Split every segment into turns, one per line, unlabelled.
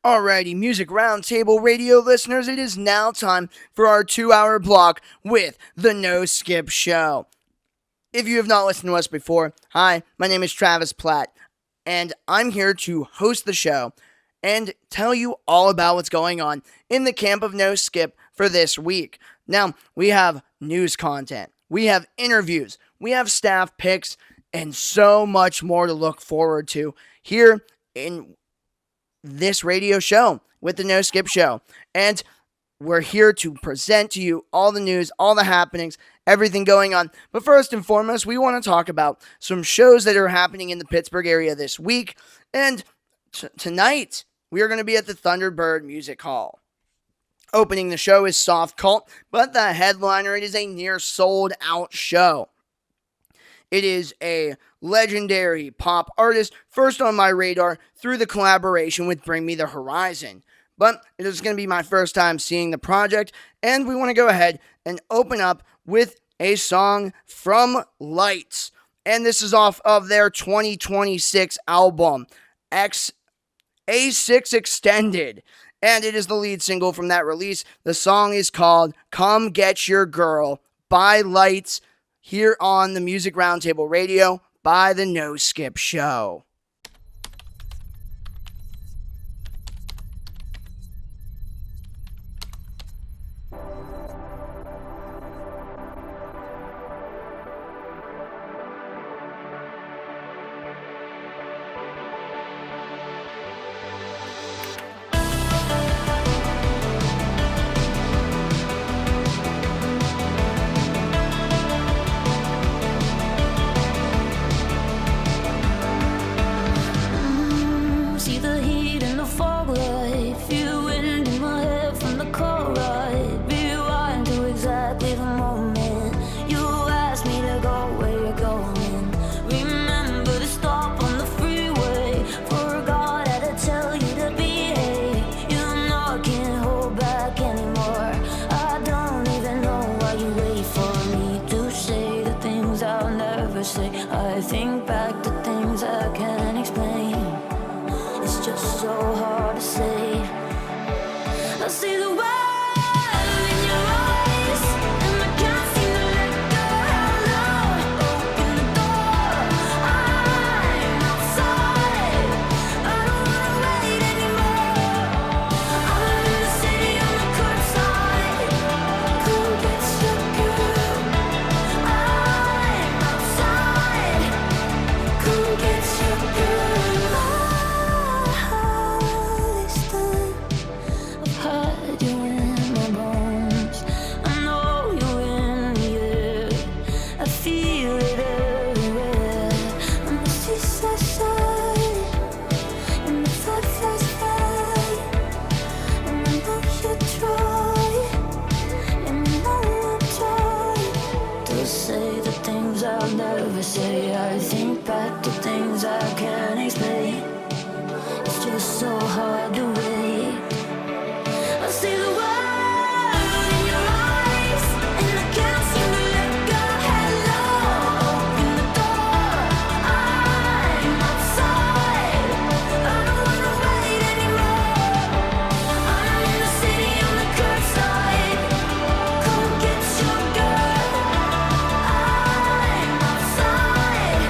Alrighty, Music Roundtable Radio listeners, it is now time for our 2-hour block with the No Skip Show. If you have not listened to us before, hi, my name is Travis Platt, and I'm here to host the show and tell you all about what's going on in the camp of No Skip for this week. Now, we have news content, we have interviews, we have staff picks, and so much more to look forward to here in this radio show with the No Skip Show. And we're here to present to you all the news, all the happenings, everything going on. But first and foremost, we want to talk about some shows that are happening in the Pittsburgh area this week. And tonight, we are going to be at the Thunderbird Music Hall. Opening the show is Soft Cult, but the headliner, it is a near sold out show. It is a legendary pop artist, first on my radar through the collaboration with Bring Me the Horizon. But it is going to be my first time seeing the project, and we want to go ahead and open up with a song from Lights. And this is off of their 2026 album, A6 Extended. And it is the lead single from that release. The song is called Come Get Your Girl by Lights, here on the Music Roundtable Radio by the No Skip Show.
I think back to things I can't explain. It's just so hard to say. I see the world in your eyes, and I can't seem to let go. Hello, open the door. I'm outside. I don't wanna wait anymore. I'm in the city on the curbside. Come get your girl. I'm outside. Come get your girl. All this time I've had you in my bones. I know you're in the air. I feel it everywhere. On the seaside side, in the fireflies fly. And I know you try, and I know I'm trying to say the things I'll never say. I think back to things I can't explain. It's just so hard to wait. I see the world in your eyes, and I can't seem to let go. Hello, open the door. I'm outside. I don't wanna wait anymore. I'm in the city on the curbside. Come get your girl. I'm outside.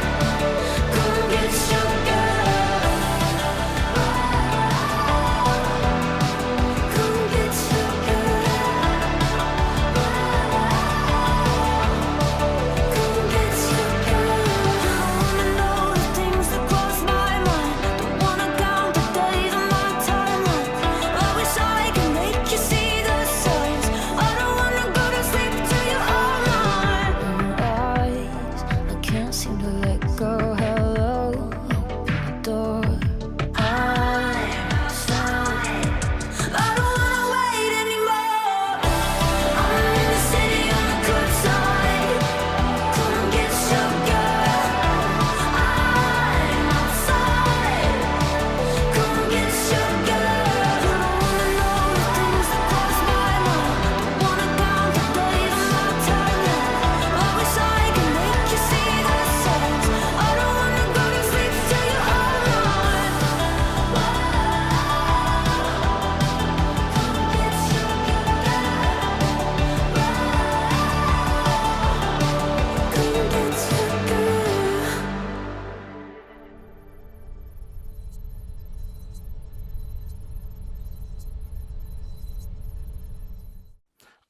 Come get your girl.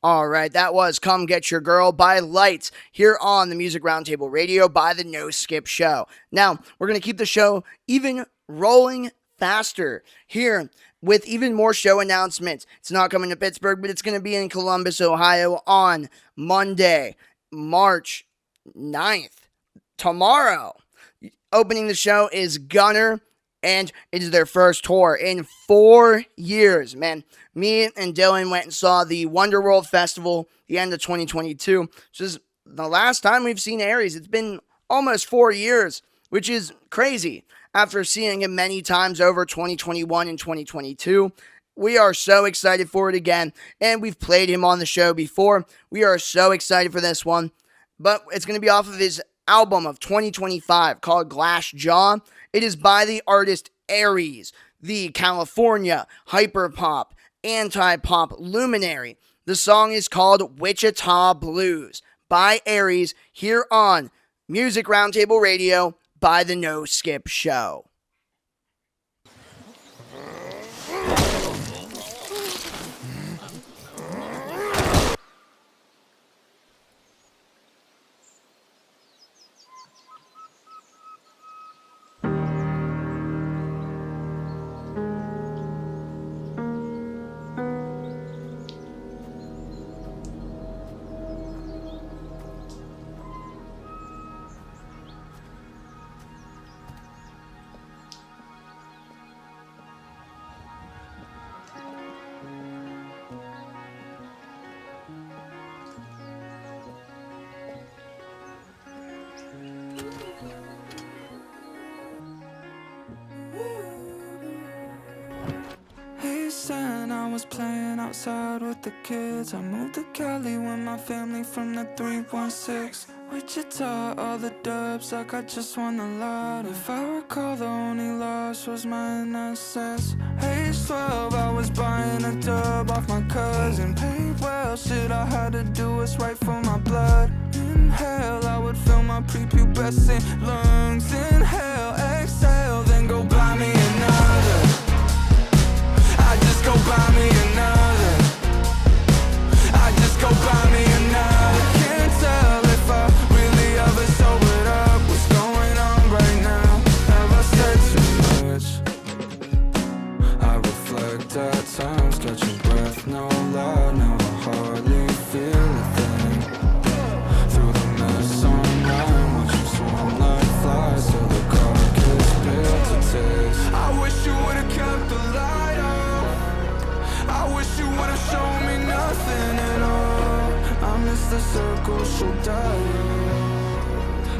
All right, that was Come Get Your Girl by Lights here on the Music Roundtable Radio by the No Skip Show. Now, we're going to keep the show even rolling faster here with even more show announcements. It's not coming to Pittsburgh, but it's going to be in Columbus, Ohio on Monday, March 9th. Tomorrow, opening the show is Gunner, and it is their first tour in 4 years, man. Me and Dylan went and saw the Wonderworld Festival the end of 2022, which is the last time we've seen Aries. It's been almost 4 years, which is crazy. After seeing him many times over 2021 and 2022, we are so excited for it again, and we've played him on the show before. We are so excited for this one, but it's going to be off of his album of 2025 called Glass Jaw. It is by the artist Aries, the California hyperpop, anti-pop luminary. The song is called Wichita Blues by Aries here on Music Roundtable Radio by the No Skip Show.
I was playing outside with the kids. I moved to Cali with my family from the 316. Wichita, all the dubs like I just won the lot. If I recall, the only loss was my innocence. Age 12, I was buying a dub off my cousin. Paid well, shit I had to do was right for my blood. Inhale, I would fill my prepubescent lungs. Inhale, exhale, then go buy me another. I just go buy me another. I just go buy me another. Can't tell if I really ever sobered up. What's going on right now? Have I said too much? I reflect at times, catching breath, no lie. Now I hardly feel a thing. Through the mess online, watching swarm like flies till the carcass built to taste. I wish you would've kept the light on. I wish you would've shown me nothing at all. I miss the circle, she'll die.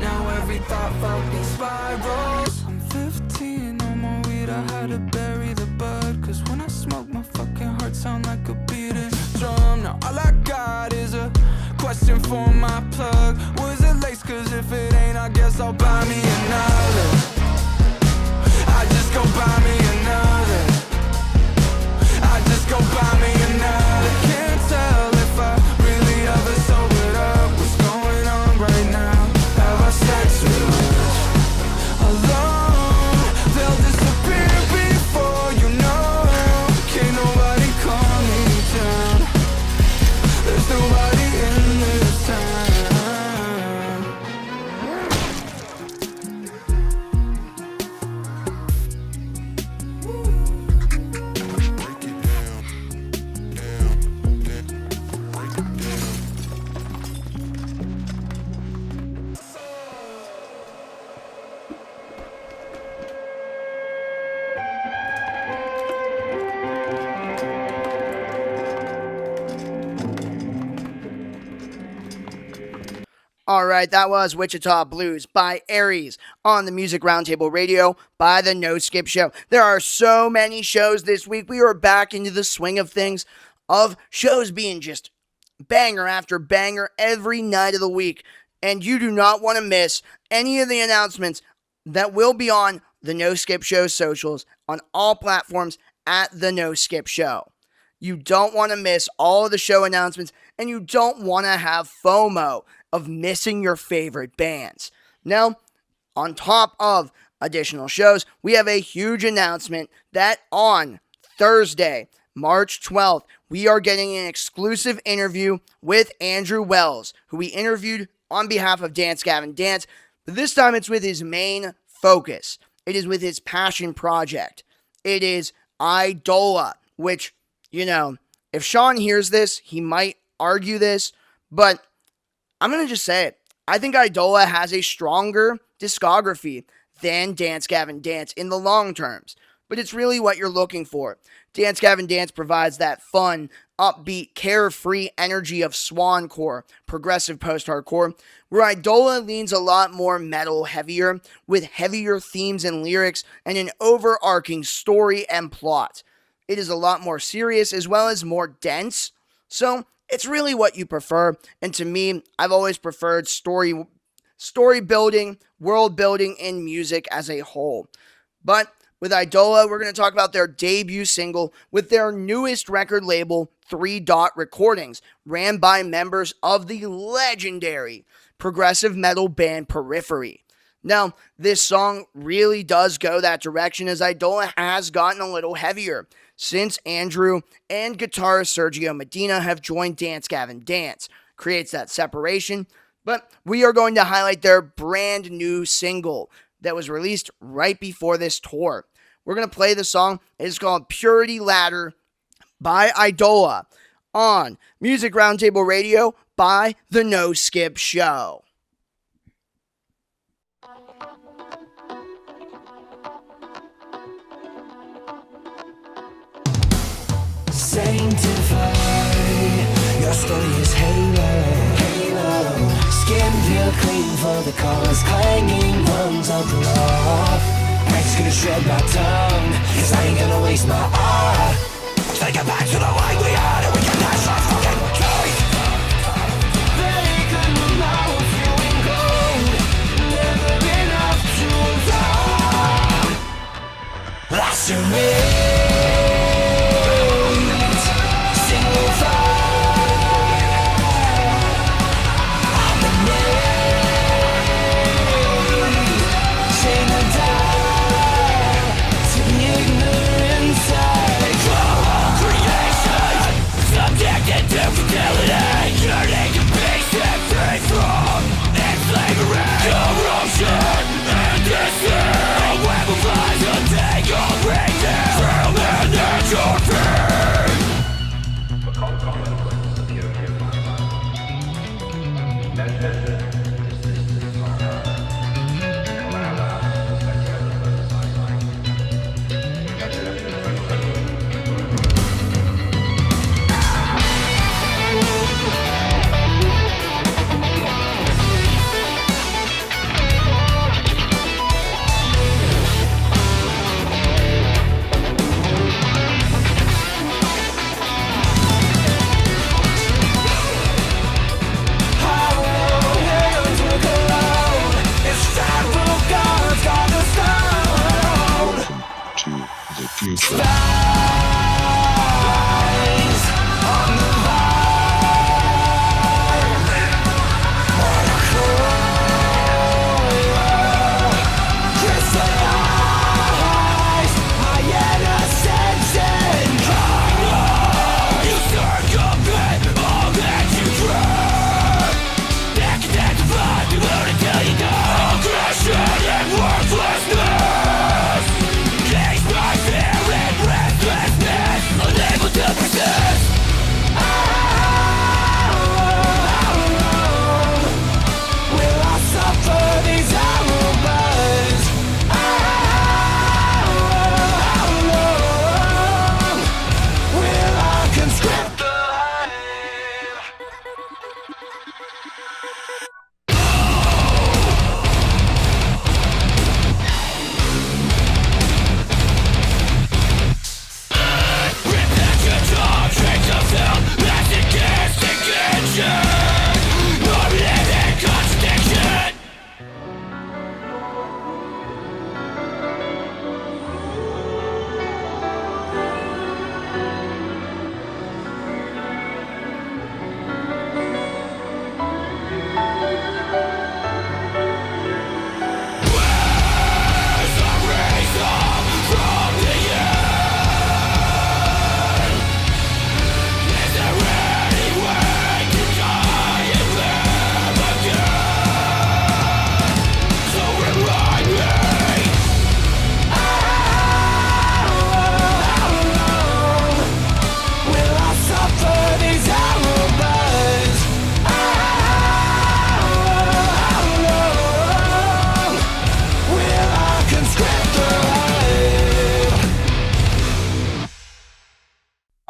Now every thought fucking spirals. I'm 15, no more weed, I had to bury the bud. Cause when I smoke, my fucking heart sound like a beating drum. Now all I got is a question for my plug. Was it lace? Cause if it ain't, I guess I'll buy me another. I just go buy me another. I just go buy me another. Can't tell if I really ever sobered up. What's going on right now? Have I said too much? Alone, they'll disappear before you know. Can't nobody calm me down. There's nobody in this town.
All right, that was Wichita Blues by Aries on the Music Roundtable Radio by the No Skip Show. There are so many shows this week. We are back into the swing of things, of shows being just banger after banger every night of the week. And you do not want to miss any of the announcements that will be on the No Skip Show socials on all platforms at the No Skip Show. You don't want to miss all of the show announcements, and you don't want to have FOMO of missing your favorite bands. Now, on top of additional shows, we have a huge announcement that on Thursday, March 12th, we are getting an exclusive interview with Andrew Wells, who we interviewed on behalf of Dance Gavin Dance, but this time it's with his main focus. It is with his passion project. It is Eidola, which, if Sean hears this, he might argue this, but I'm going to just say it. I think Eidola has a stronger discography than Dance Gavin Dance in the long terms, but it's really what you're looking for. Dance Gavin Dance provides that fun, upbeat, carefree energy of swancore, progressive post-hardcore, where Eidola leans a lot more metal heavier, with heavier themes and lyrics and an overarching story and plot. It is a lot more serious as well as more dense, so it's really what you prefer, and to me, I've always preferred story building, world building, and music as a whole. But with Eidola, we're going to talk about their debut single with their newest record label, 3 Dot Recordings, ran by members of the legendary progressive metal band Periphery. Now, this song really does go that direction, as Eidola has gotten a little heavier since Andrew and guitarist Sergio Medina have joined Dance Gavin Dance. Creates that separation, but we are going to highlight their brand new single that was released right before this tour. We're going to play the song. It is called Purity Ladder by Eidola on Music Roundtable Radio by The No Skip Show.
Sanctify, your story is halo. Skin feel clean for the cause, clanging rungs of the law. Next gonna shred my tongue, cause I ain't gonna waste my art. Take it back to the way we had it, we can dash our fucking choice. They couldn't know if you ain't gold, never enough to absorb. Lacerate.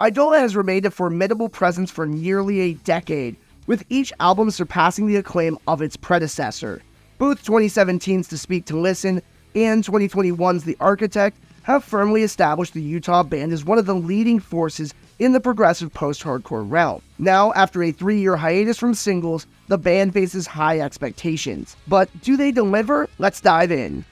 Eidola has remained a formidable presence for nearly a decade, with each album surpassing the acclaim of its predecessor. Both 2017's To Speak to Listen and 2021's The Architect have firmly established the Utah band as one of the leading forces in the progressive post-hardcore realm. Now, after a 3-year hiatus from singles, the band faces high expectations. But do they deliver? Let's dive in.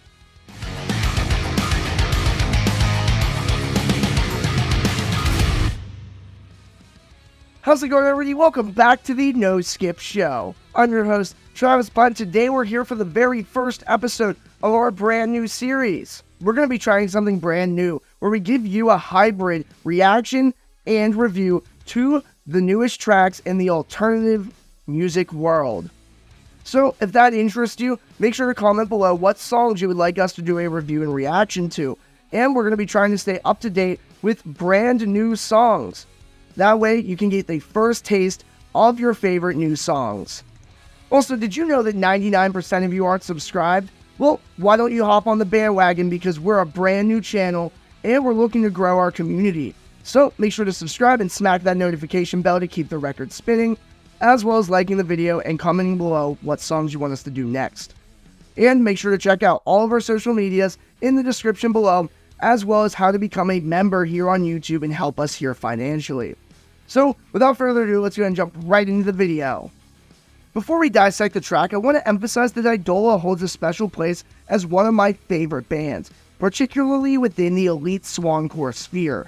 How's it going, everybody? Welcome back to the No Skip Show. I'm your host, Travis Bunt. Today we're here for the very first episode of our brand new series. We're going to be trying something brand new, where we give you a hybrid reaction and review to the newest tracks in the alternative music world. So if that interests you, make sure to comment below what songs you would like us to do a review and reaction to. And we're going to be trying to stay up to date with brand new songs. That way, you can get the first taste of your favorite new songs. Also, did you know that 99% of you aren't subscribed? Well, why don't you hop on the bandwagon, because we're a brand new channel and we're looking to grow our community. So make sure to subscribe and smack that notification bell to keep the record spinning, as well as liking the video and commenting below what songs you want us to do next. And make sure to check out all of our social medias in the description below, as well as how to become a member here on YouTube and help us here financially. So, without further ado, let's go ahead and jump right into the video. Before we dissect the track, I want to emphasize that Eidola holds a special place as one of my favorite bands, particularly within the elite swancore sphere.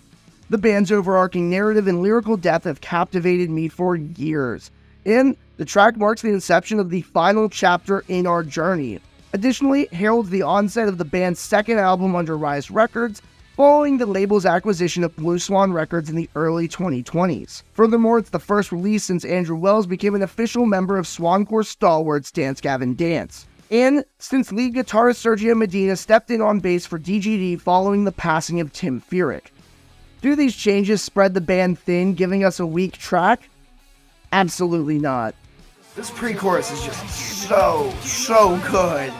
The band's overarching narrative and lyrical depth have captivated me for years, and the track marks the inception of the final chapter in our journey. Additionally, it heralds the onset of the band's second album under Rise Records, following the label's acquisition of Blue Swan Records in the early 2020s. Furthermore, it's the first release since Andrew Wells became an official member of swancore stalwarts Dance Gavin Dance, and since lead guitarist Sergio Medina stepped in on bass for DGD following the passing of Tim Furyk. Do these changes spread the band thin, giving us a weak track? Absolutely not. This pre-chorus is just so good.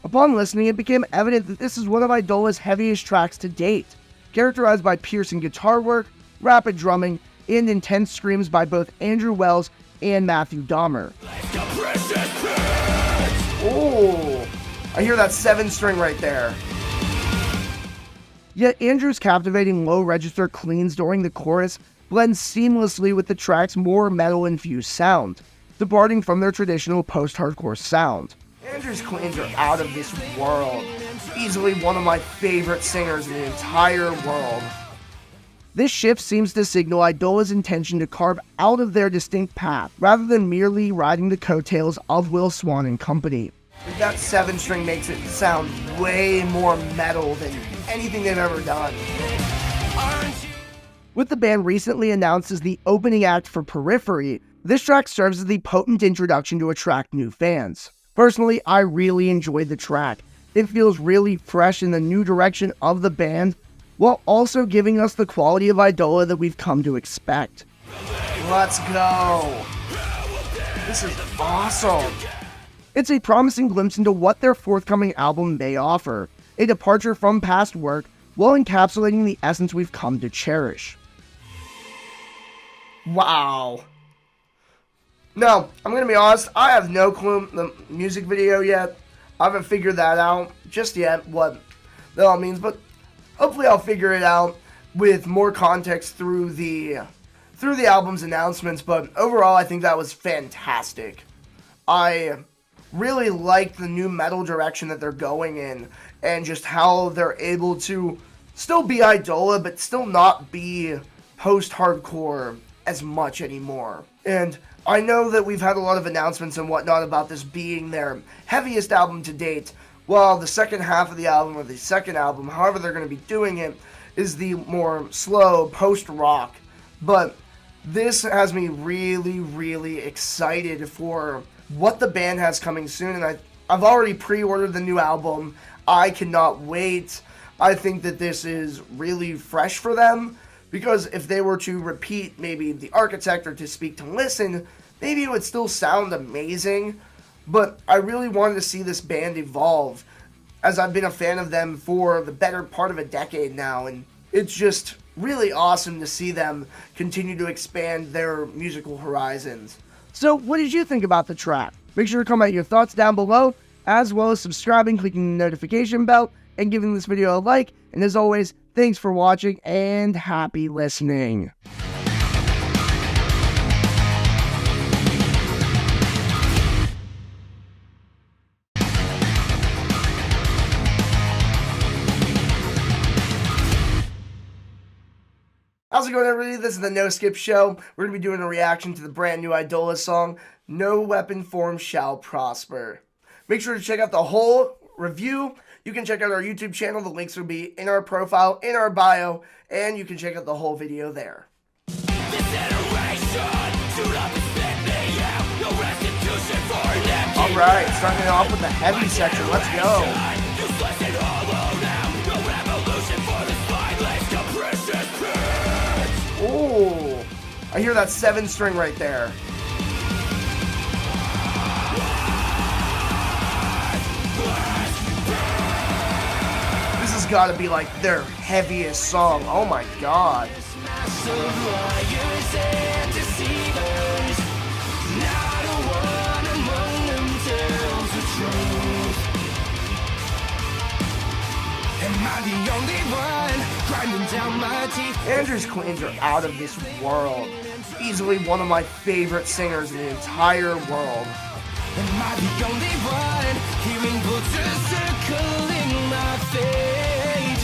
Upon listening, it became evident that this is one of Eidola's heaviest tracks to date, characterized by piercing guitar work, rapid drumming, and intense screams by both Andrew Wells and Matthew Dahmer. Oh, I hear that 7-string right there. Yet Andrew's captivating low-register cleans during the chorus blend seamlessly with the track's more metal-infused sound, departing from their traditional post-hardcore sound. Andrew's cleans are out of this world. Easily one of my favorite singers in the entire world. This shift seems to signal Eidola's intention to carve out of their distinct path, rather than merely riding the coattails of Will Swan and company. That 7-string makes it sound way more metal than anything they've ever done. With the band recently announced as the opening act for Periphery, this track serves as the potent introduction to attract new fans. Personally, I really enjoyed the track. It feels really fresh in the new direction of the band, while also giving us the quality of Eidola that we've come to expect. Let's go! This is awesome! It's a promising glimpse into what their forthcoming album may offer, a departure from past work, while encapsulating the essence we've come to cherish. Wow. No, I'm going to be honest, I have no clue the music video yet. I haven't figured that out just yet, what that all means, but hopefully I'll figure it out with more context through the album's announcements, but overall I think that was fantastic. I really like the new metal direction that they're going in, and just how they're able to still be Eidola, but still not be post-hardcore as much anymore. And I know that we've had a lot of announcements and whatnot about this being their heaviest album to date, while the second half of the album, or the second album, however they're going to be doing it, is the more slow post-rock. But this has me really, really excited for what the band has coming soon, and I've already pre-ordered the new album. I cannot wait. I think that this is really fresh for them, because if they were to repeat maybe The Architect or To Speak to Listen, maybe it would still sound amazing, but I really wanted to see this band evolve, as I've been a fan of them for the better part of a decade now, and it's just really awesome to see them continue to expand their musical horizons. So, what did you think about the track? Make sure to comment your thoughts down below, as well as subscribing, clicking the notification bell, and giving this video a like. And as always, thanks for watching and happy listening. How's it going, everybody? This is the No Skip Show. We're going to be doing a reaction to the brand new Eidola song, No Weapon Form Shall Prosper. Make sure to check out the whole review. You can check out our YouTube channel. The links will be in our profile, in our bio, and you can check out the whole video there. Alright, starting off with the heavy section. Let's go. Ooh, I hear that 7-string right there. This has got to be like their heaviest song. Oh my god. Andrew's Queens are out of this world. Easily one of my favorite singers in the entire world.
Am I the only one hearing butchers circling my fate?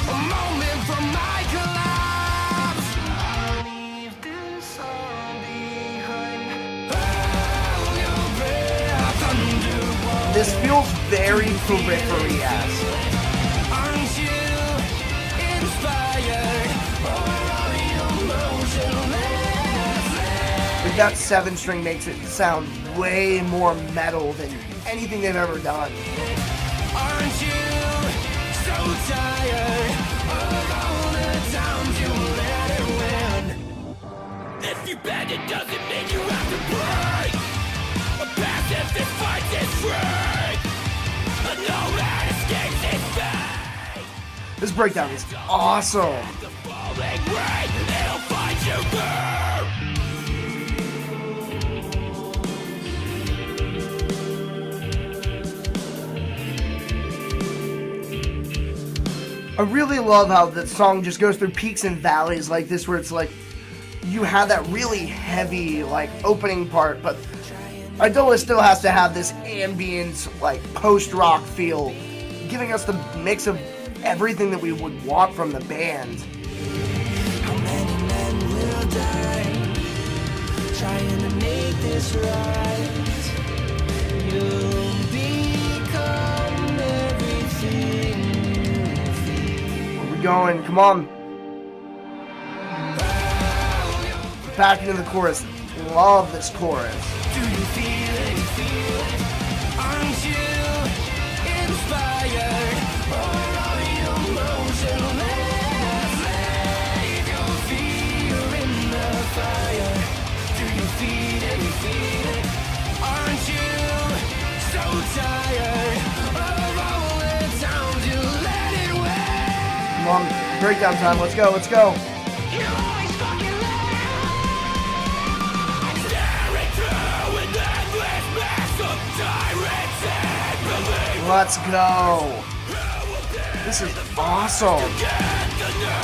A moment from my collapse. I'll leave this all behind. Hold your breath underwater.
This feels very Periphery-esque.
Aren't you inspired? Or are you motionless?
But that 7-string makes it sound way more metal than anything they've ever done.
Aren't you so tired of all the times you let it win? If you bend, it doesn't mean you have to break. A passive fist fights its free. A no man escapes its fate.
This breakdown is awesome.
The falling rain, it'll find you there.
I really love how the song just goes through peaks and valleys like this, where it's like you have that really heavy like opening part, but Eidola still has to have this ambient like post-rock feel, giving us the mix of everything that we would want from the band.
How many men will die trying to make this right? You'll become everything.
Going, come on. Back into the chorus. Love this chorus.
Do you feel it? Aren't you inspired? Or are you motionless? Leave your fear in the fire. Do you feel it? Aren't you so tired of all the times you let it win?
Come on, breakdown time. Let's go, let's go.
You always fucking live. Staring through an endless mass of tyrants and belief.
Let's go. This is awesome.
Get the news.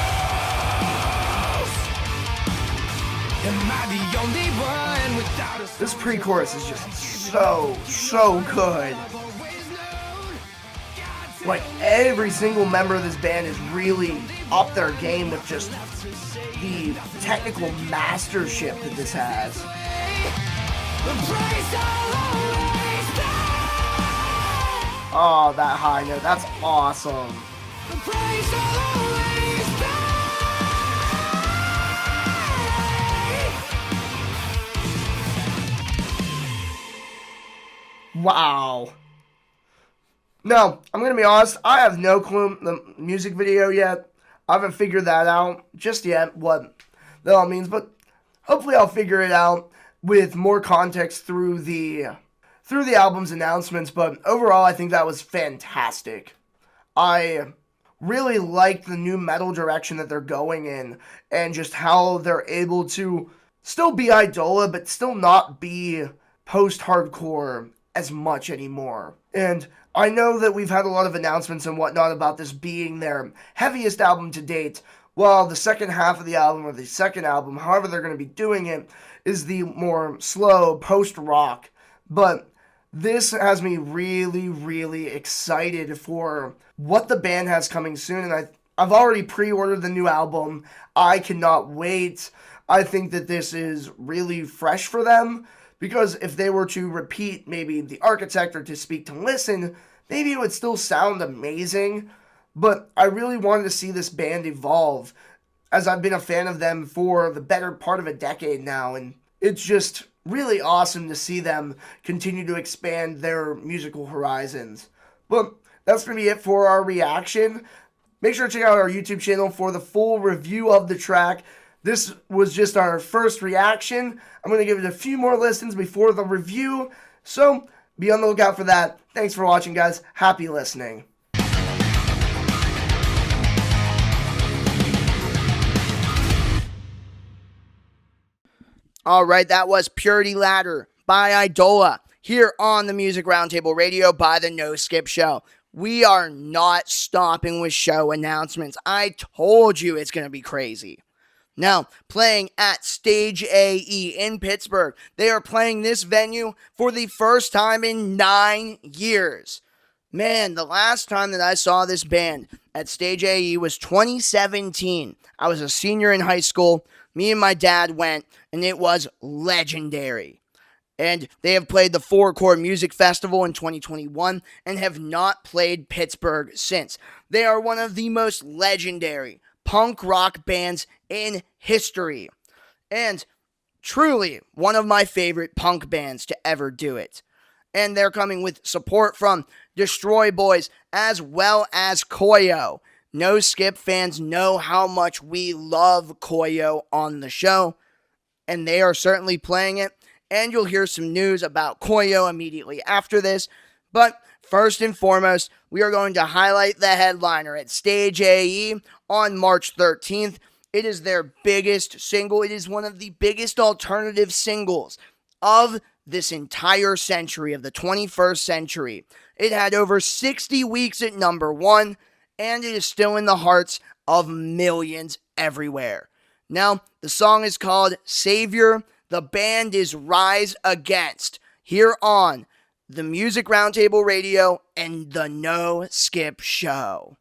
Am I the only one without a
This pre-chorus is just so good. Like, every single member of this band is really up their game with just the technical mastership that this has. Oh, that high note, that's awesome. Wow. No, I'm going to be honest, I have no clue the music video yet. I haven't figured that out just yet, what that all means, but hopefully I'll figure it out with more context through the album's announcements. But overall, I think that was fantastic. I really like the new metal direction that they're going in, and just how they're able to still be Eidola, but still not be post-hardcore as much anymore. And I know that we've had a lot of announcements and whatnot about this being their heaviest album to date, while the second half of the album, or the second album, however they're going to be doing it, is the more slow post-rock. But this has me really, really excited for what the band has coming soon, and I've already pre-ordered the new album. I cannot wait. I think that this is really fresh for them, because if they were to repeat maybe The Architect or To Speak to Listen, maybe it would still sound amazing. But I really wanted to see this band evolve, as I've been a fan of them for the better part of a decade now, and it's just really awesome to see them continue to expand their musical horizons. But that's going to be it for our reaction. Make sure to check out our YouTube channel for the full review of the track. This was just our first reaction. I'm going to give it a few more listens before the review, so be on the lookout for that. Thanks for watching, guys. Happy listening. Alright, that was Purity Ladder by Eidola here on the Music Roundtable Radio by the No Skip Show. We are not stopping with show announcements. I told you it's going to be crazy. Now, playing at Stage AE in Pittsburgh. They are playing this venue for the first time in 9 years. Man, the last time that I saw this band at Stage AE was 2017. I was a senior in high school. Me and my dad went, and it was legendary. And they have played the Four Chord Music Festival in 2021 and have not played Pittsburgh since. They are one of the most legendary punk rock bands in history. And truly one of my favorite punk bands to ever do it. And they're coming with support from Destroy Boys as well as Koyo. No Skip fans know how much we love Koyo on the show, and they are certainly playing it, and you'll hear some news about Koyo immediately after this. But first and foremost, we are going to highlight the headliner at Stage AE on March 13th. It is their biggest single. It is one of the biggest alternative singles of this entire century, of the 21st century. It had over 60 weeks at number 1, and it is still in the hearts of millions everywhere. Now, the song is called Savior. The band is Rise Against, here on the Music Roundtable Radio and the No Skip Show.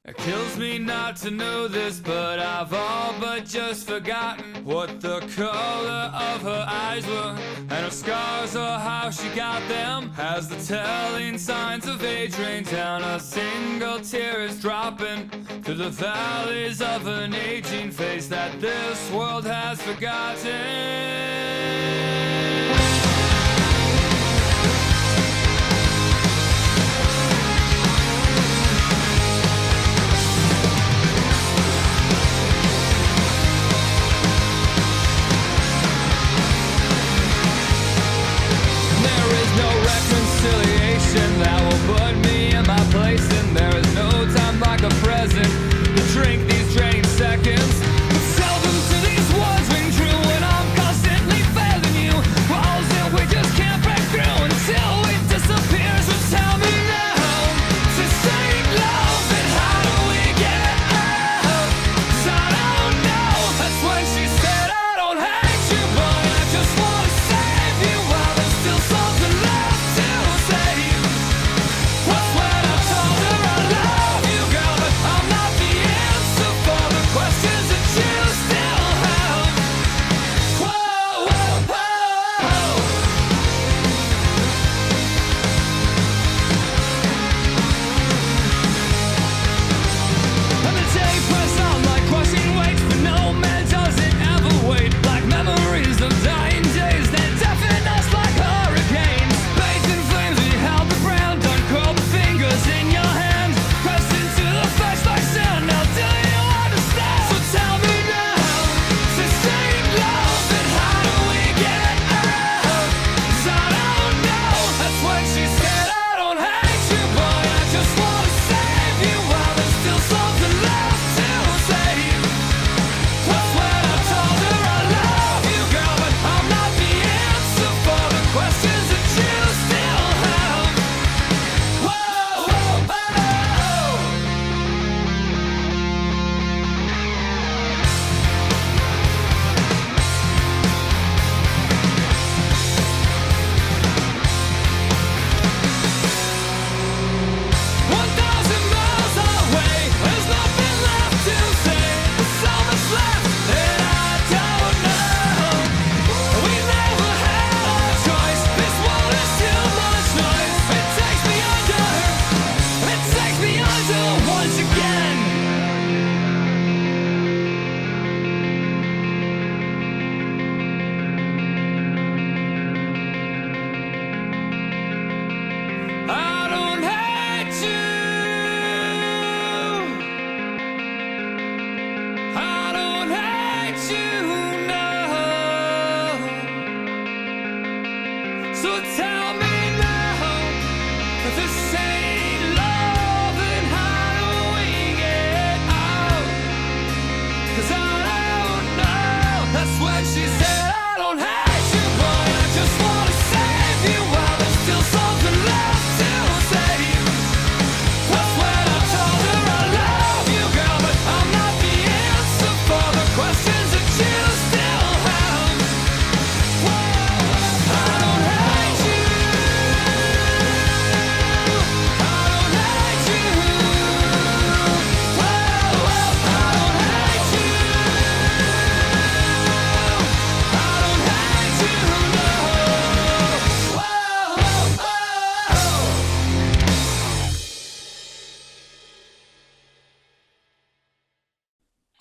It kills me not to know this, but I've all but just forgotten what the color of her eyes were, and her scars or how she got them. As the telling signs of age rain down, a single tear is dropping through the valleys of an aging face that this world has forgotten. Reconciliation that will put me in my place, and there is no time like the present to drink these draining seconds. But seldom do these words ring true when I'm constantly failing you. All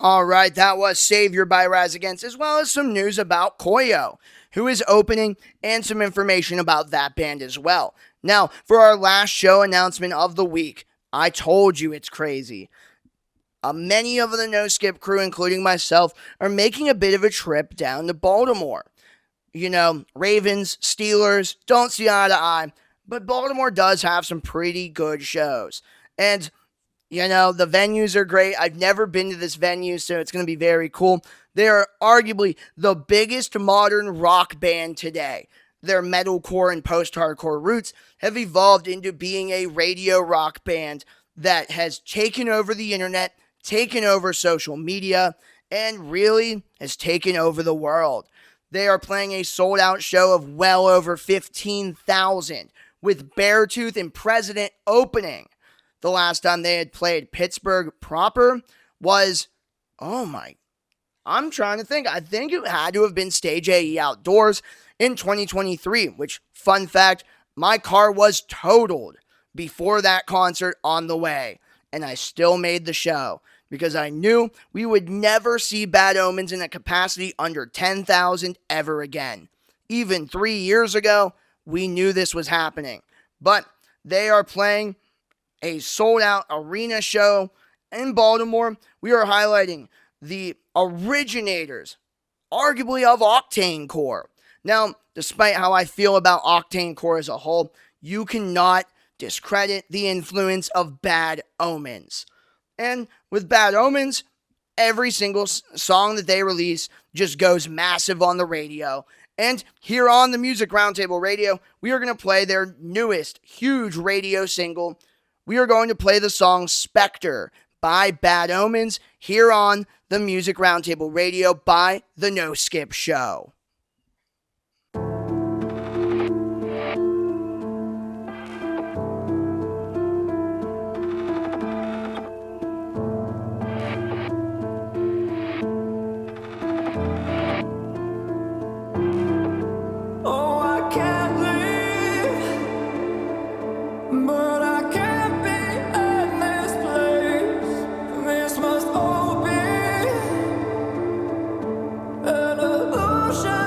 All right, that was Savior by Rise Against, as well as some news about Koyo, who is opening, and some information about that band as well. Now, for our last show announcement of the week, I told you it's crazy. Many of the No Skip crew, including myself, are making a bit of a trip down to Baltimore. You know, Ravens, Steelers, don't see eye to eye, but Baltimore does have some pretty good shows. And you know, the venues are great. I've never been to this venue, so it's going to be very cool. They are arguably the biggest modern rock band today. Their metalcore and post-hardcore roots have evolved into being a radio rock band that has taken over the internet, taken over social media, and really has taken over the world. They are playing a sold-out show of well over 15,000, with Beartooth and President opening. The last time they had played Pittsburgh proper was, I'm trying to think. I think it had to have been Stage AE Outdoors in 2023, which, fun fact, my car was totaled before that concert on the way, and I still made the show because I knew we would never see Bad Omens in a capacity under 10,000 ever again. Even 3 years ago, we knew this was happening, but they are playing a sold-out arena show in Baltimore. We are highlighting the originators, arguably, of Octane Core. Now, despite how I feel about Octane Core as a whole, you cannot discredit the influence of Bad Omens. And with Bad Omens, every single song that they release just goes massive on the radio. And here on the Music Roundtable Radio, we are going to play their newest huge radio single. We are going to play the song Spectre by Bad Omens here on the Music Roundtable Radio by The No Skip Show.
Ocean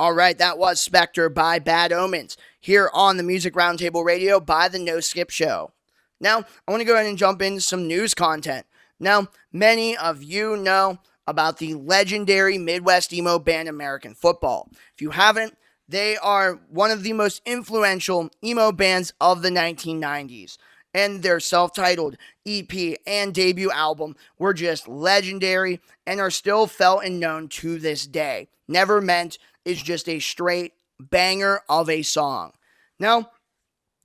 All right, that was Spectre by Bad Omens here on the Music Roundtable Radio by the No Skip Show. Now, I want to go ahead and jump into some news content. Now, many of you know about the legendary Midwest emo band American Football. If you haven't, they are one of the most influential emo bands of the 1990s. And their self-titled EP and debut album were just legendary and are still felt and known to this day. Never Meant is just a straight banger of a song. Now,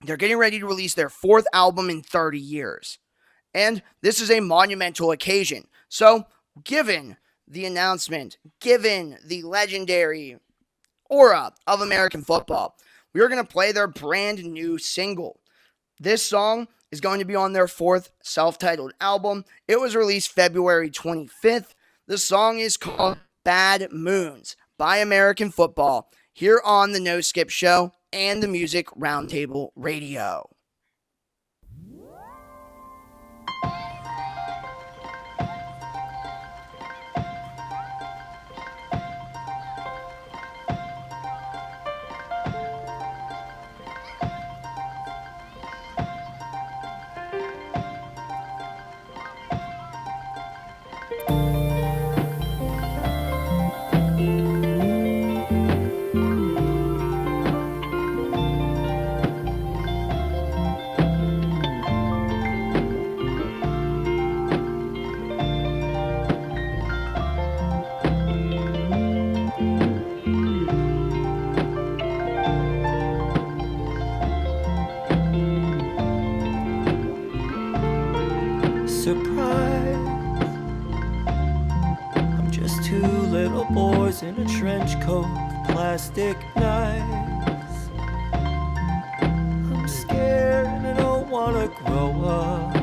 they're getting ready to release their 4th album in 30 years. And this is a monumental occasion. So, given the announcement, given the legendary aura of American Football, we are going to play their brand new single. This song is going to be on their 4th self-titled album. It was released February 25th. The song is called Bad Moons by American Football here on the No Skip Show and the Music Roundtable Radio.
In a trench coat, plastic knives. I'm scared and I don't wanna grow up.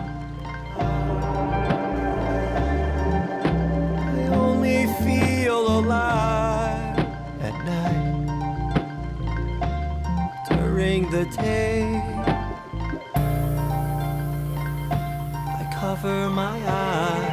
I only feel alive at night. During the day, I cover my eyes.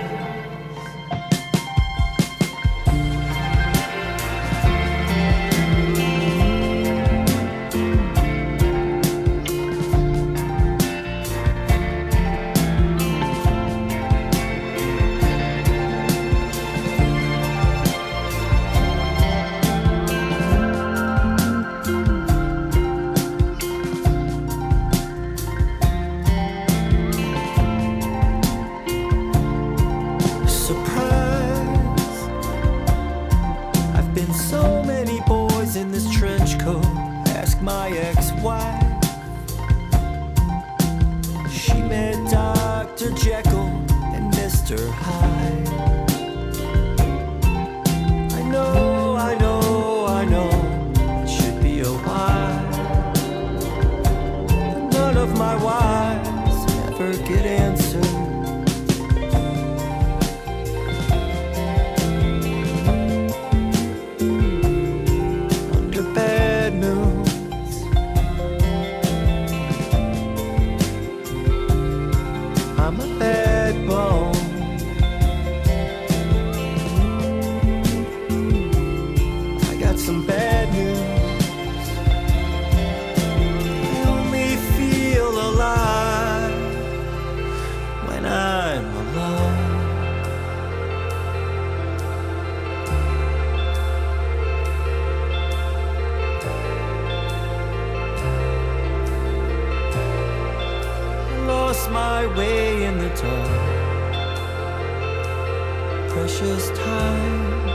Precious time,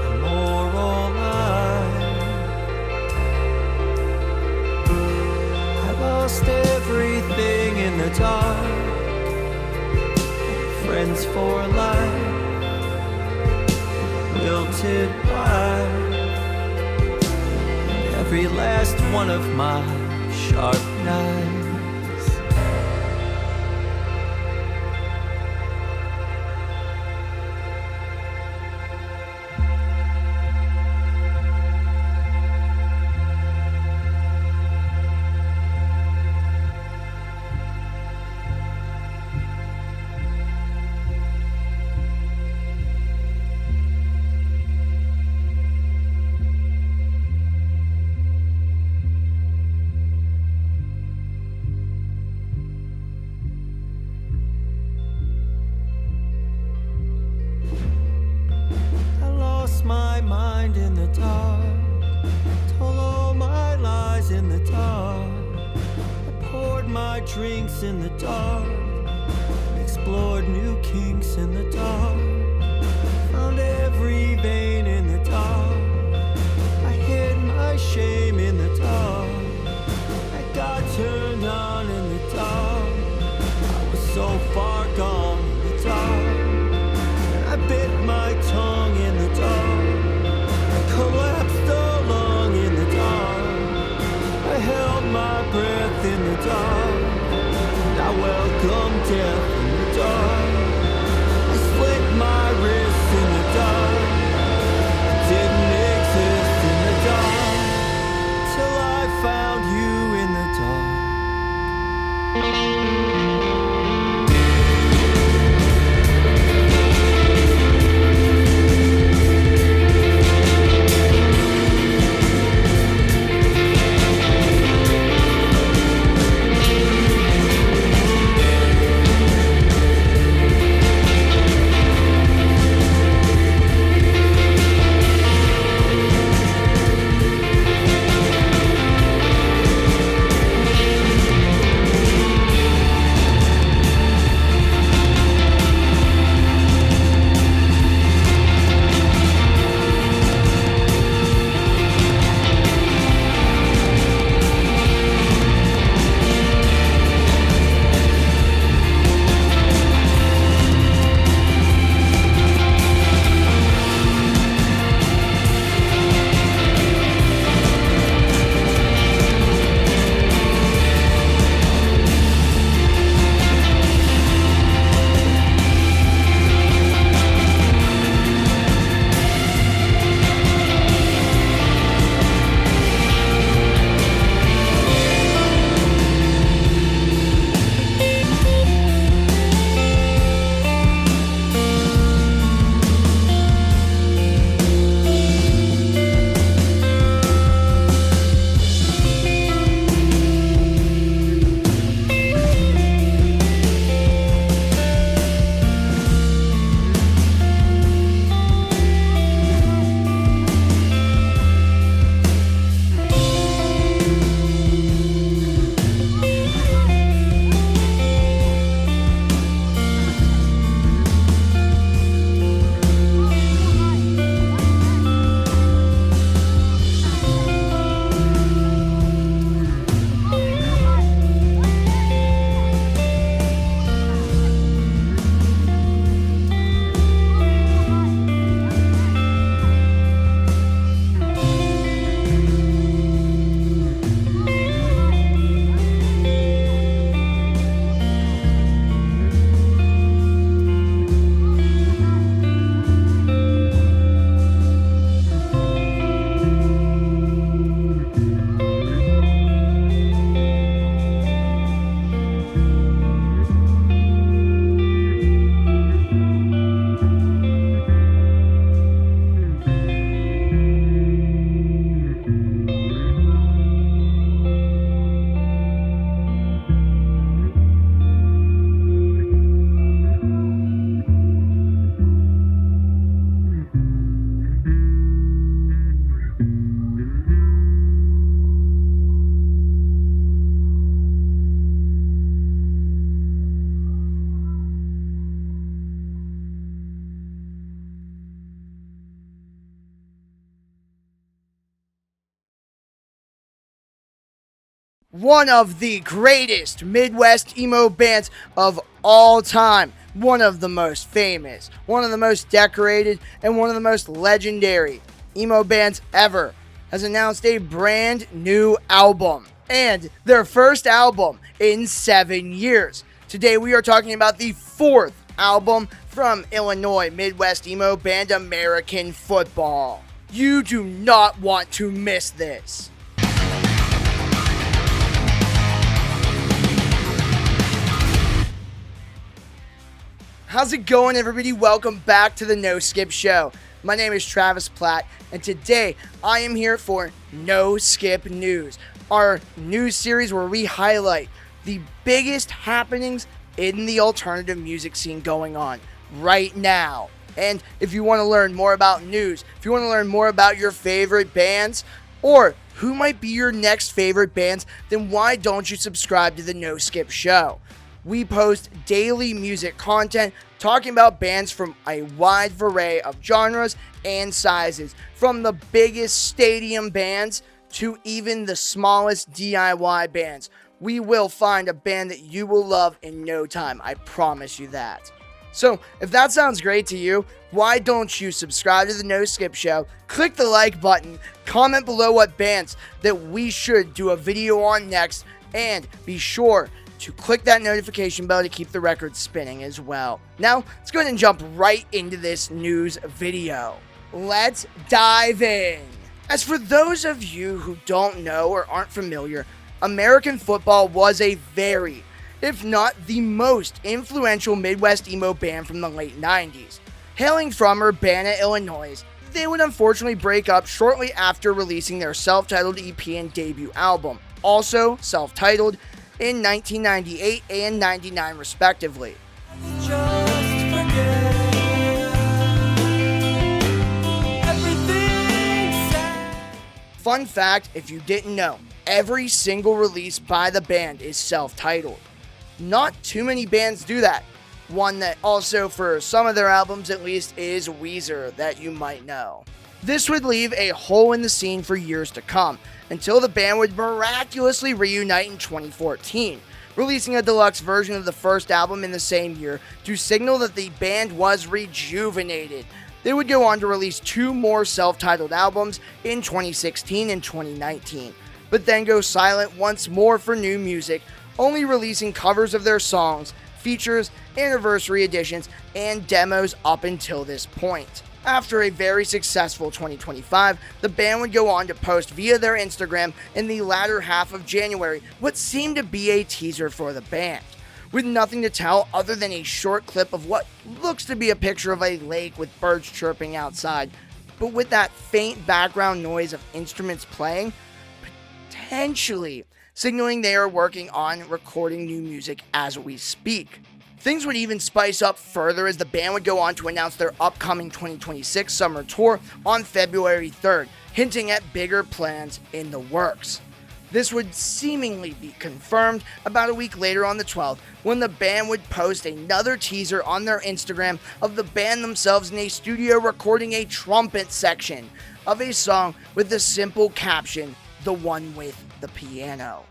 a moral line. I lost everything in the dark. Friends for life, wilted wine, and every last one of my sharp knives. mind in the dark. Told all my lies in the dark. I poured my drinks in the dark. Explored new kinks in the dark. Found every vein in the dark. I hid my shame in the dark. I got turned on in the dark. I was so far gone in the dark. And I bit my tongue in the dark. I collapsed along in the dark. I held my breath in the dark. And I welcomed death in the dark. I slit my wrists in the dark. I didn't exist in the dark till I found you in the dark.
One of the greatest Midwest emo bands of all time. One of the most famous, one of the most decorated, and one of the most legendary emo bands ever has announced a brand new album. And their first album in 7 years. Today we are talking about the fourth album from Illinois Midwest emo band American Football. You do not want to miss this. How's it going, everybody? Welcome back to the No Skip Show. My name is Travis Platt, and today I am here for No Skip News, our news series where we highlight the biggest happenings in the alternative music scene going on right now. And if you want to learn more about news, if you want to learn more about your favorite bands, or who might be your next favorite bands, then why don't you subscribe to the No Skip Show? We post daily music content talking about bands from a wide array of genres and sizes, from the biggest stadium bands to even the smallest DIY bands. We will find a band that you will love in no time, I promise you that. So, if that sounds great to you, why don't you subscribe to the No Skip Show, click the like button, comment below what bands that we should do a video on next, and be sure to click that notification bell to keep the record spinning as well. Now, let's go ahead and jump right into this news video. Let's dive in. As for those of you who don't know or aren't familiar, American football was a very, if not the most influential Midwest emo band from the late 90s. Hailing from Urbana, Illinois, they would unfortunately break up shortly after releasing their self-titled EP and debut album, also self-titled, in 1998 and 99 respectively. Fun fact, if you didn't know, every single release by the band is self-titled. Not too many bands do that. One that also, for some of their albums at least, is Weezer, that you might know. This would leave a hole in the scene for years to come, until the band would miraculously reunite in 2014, releasing a deluxe version of the first album in the same year to signal that the band was rejuvenated. They would go on to release 2 more self-titled albums in 2016 and 2019, but then go silent once more for new music, only releasing covers of their songs, features, anniversary editions, and demos up until this point. After a very successful 2025, the band would go on to post via their Instagram in the latter half of January what seemed to be a teaser for the band, with nothing to tell other than a short clip of what looks to be a picture of a lake with birds chirping outside, but with that faint background noise of instruments playing, potentially signaling they are working on recording new music as we speak. Things would even spice up further as the band would go on to announce their upcoming 2026 summer tour on February 3rd, hinting at bigger plans in the works. This would seemingly be confirmed about a week later on the 12th, when the band would post another teaser on their Instagram of the band themselves in a studio recording a trumpet section of a song with the simple caption, "The one with the piano."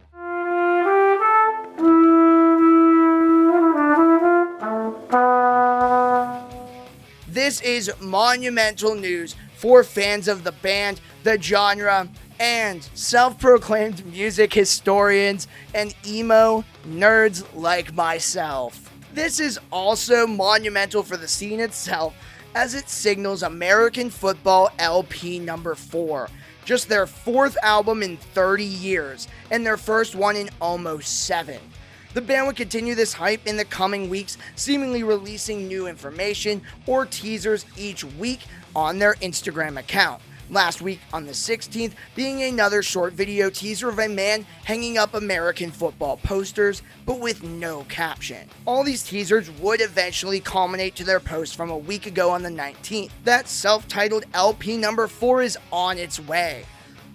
This is monumental news for fans of the band, the genre, and self-proclaimed music historians and emo nerds like myself. This is also monumental for the scene itself, as it signals American Football LP number 4, just their 4th album in 30 years, and their first one in almost 7. The band would continue this hype in the coming weeks, seemingly releasing new information or teasers each week on their Instagram account. Last week on the 16th being another short video teaser of a man hanging up American football posters, but with no caption. All these teasers would eventually culminate to their post from a week ago on the 19th. That self-titled LP number 4 is on its way,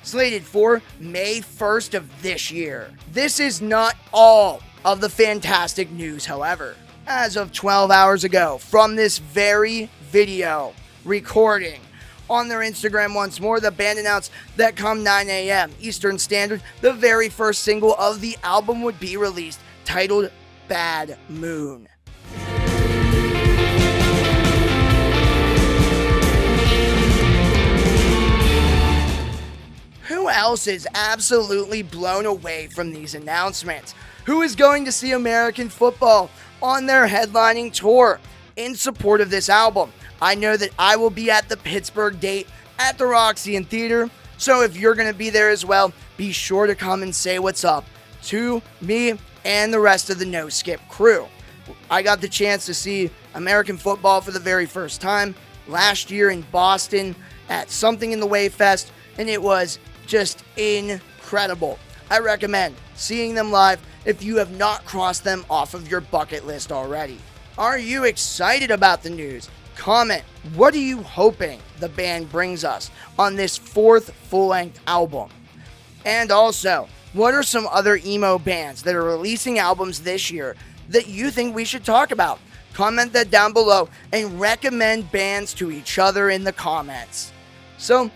slated for May 1st of this year. This is not all of the fantastic news, however. As of 12 hours ago, from this very video recording, on their Instagram once more, the band announced that come 9 a.m. Eastern Standard, the very first single of the album would be released, titled Bad Moon. Who else is absolutely blown away from these announcements? Who is going to see American Football on their headlining tour in support of this album? I know that I will be at the Pittsburgh date at the Roxy Theater, so if you're going to be there as well, be sure to come and say what's up to me and the rest of the No Skip crew. I got the chance to see American Football for the very first time last year in Boston at Something in the Way Fest, and it was just incredible. I recommend seeing them live if you have not crossed them off of your bucket list already. Are you excited about the news? Comment, what are you hoping the band brings us on this 4th full-length album? And also, what are some other emo bands that are releasing albums this year that you think we should talk about? Comment that down below and recommend bands to each other in the comments. So,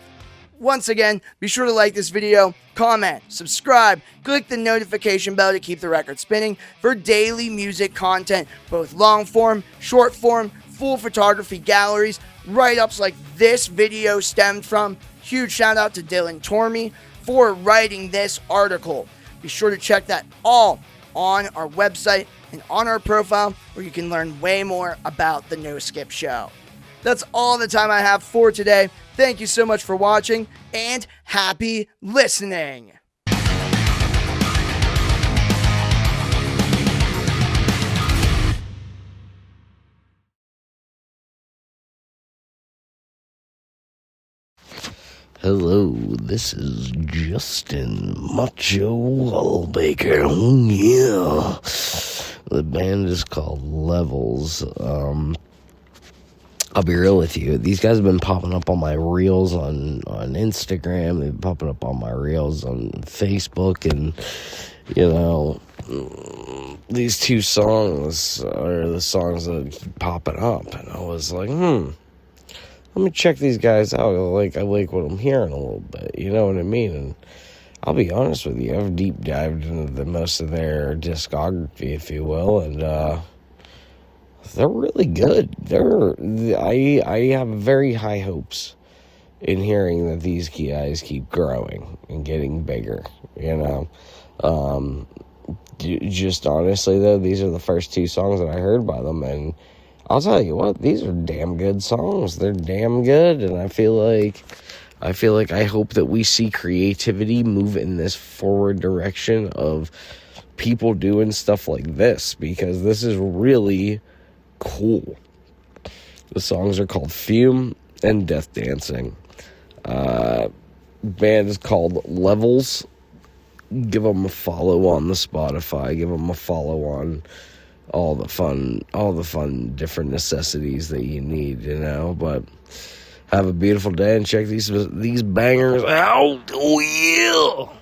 once again, be sure to like this video, comment, subscribe, click the notification bell to keep the record spinning for daily music content, both long form, short form, full photography galleries, write-ups like this video stemmed from. Huge shout out to Dylan Tormey for writing this article. Be sure to check that all on our website and on our profile, where you can learn way more about the No Skip Show. That's all the time I have for today. Thank you so much for watching, and happy listening.
Hello, this is Justin Macho Wallbaker. Oh, yeah. The band is called Levels. I'll be real with you. These guys have been popping up on my reels on Instagram. They've been popping up on my reels on Facebook. And, you know, these two songs are the songs that keep popping up. And I was like, let me check these guys out. I like what I'm hearing a little bit. You know what I mean? And I'll be honest with you. I've deep dived into most of their discography, if you will. And, they're really good. I have very high hopes in hearing that these guys keep growing and getting bigger, you know. Just honestly, though, these are the first 2 songs that I heard by them, and I'll tell you what, these are damn good songs. They're damn good, and I feel like I hope that we see creativity move in this forward direction of people doing stuff like this, because this is really cool. The songs are called Fume and Death Dancing. Band is called Levels. Give them a follow on the Spotify. Give them a follow on all the fun different necessities that you need, you know. But have a beautiful day and check these bangers out. Oh yeah.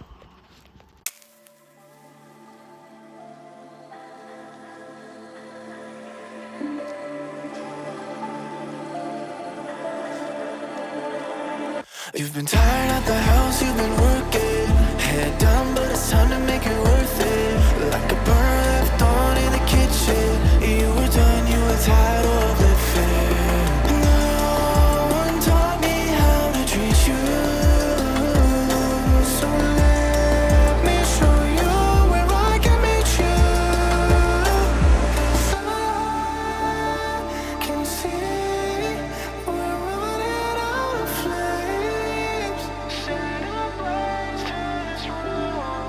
You've been tired at the house, you've been working. Head down, but it's time to make it worth it. Like a burner left on in the kitchen. You were done, you were tired of living. No one taught me how to treat you. So let me show you where I can meet you. I can see we're running out of flames. Set a blaze to this room.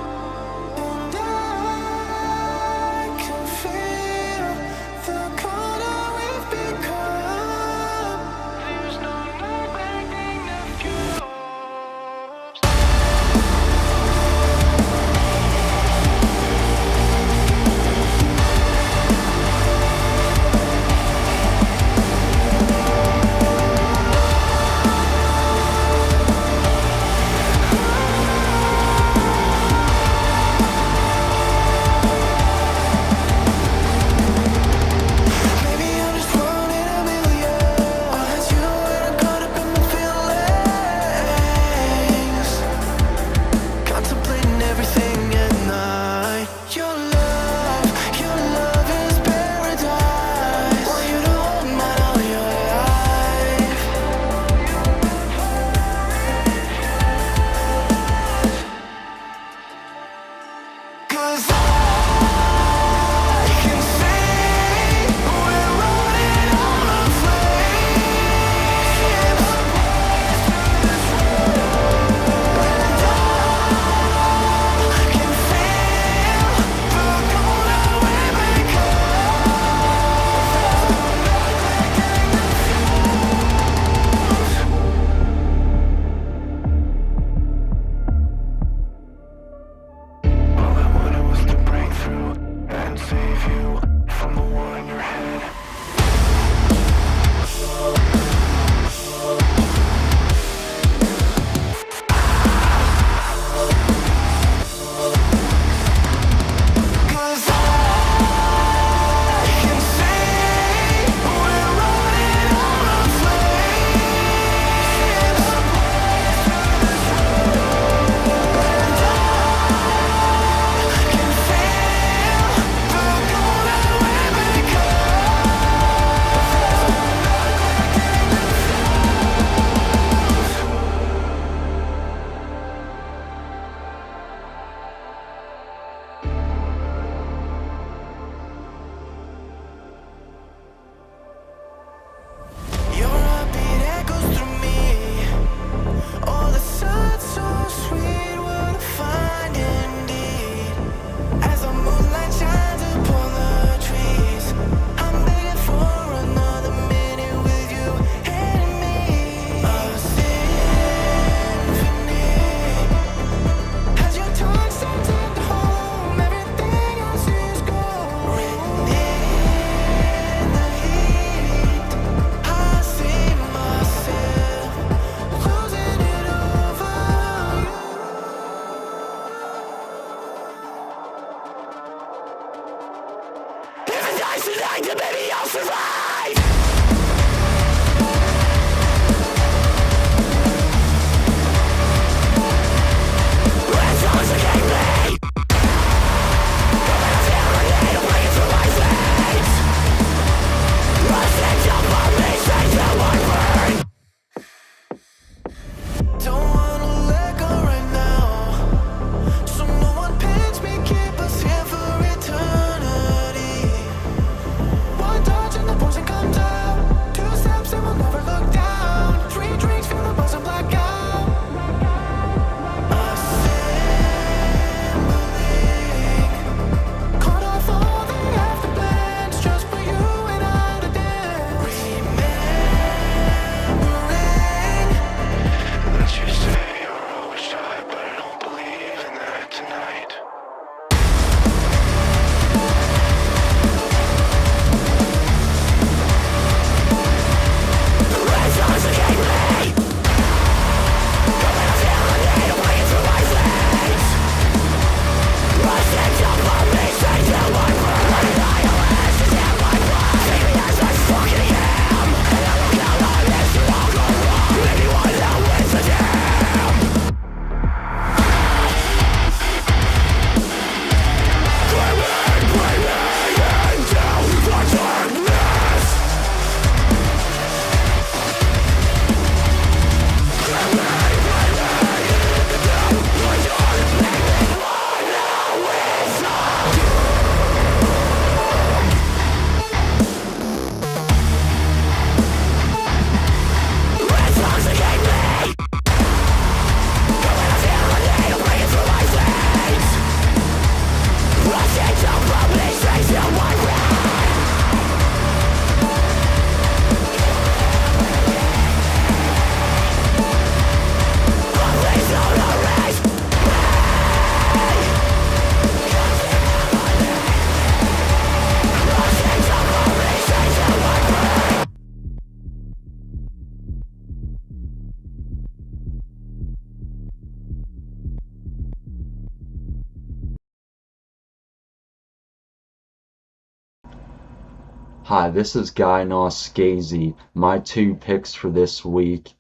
Hi, this is Guy Noschese. My two picks for this week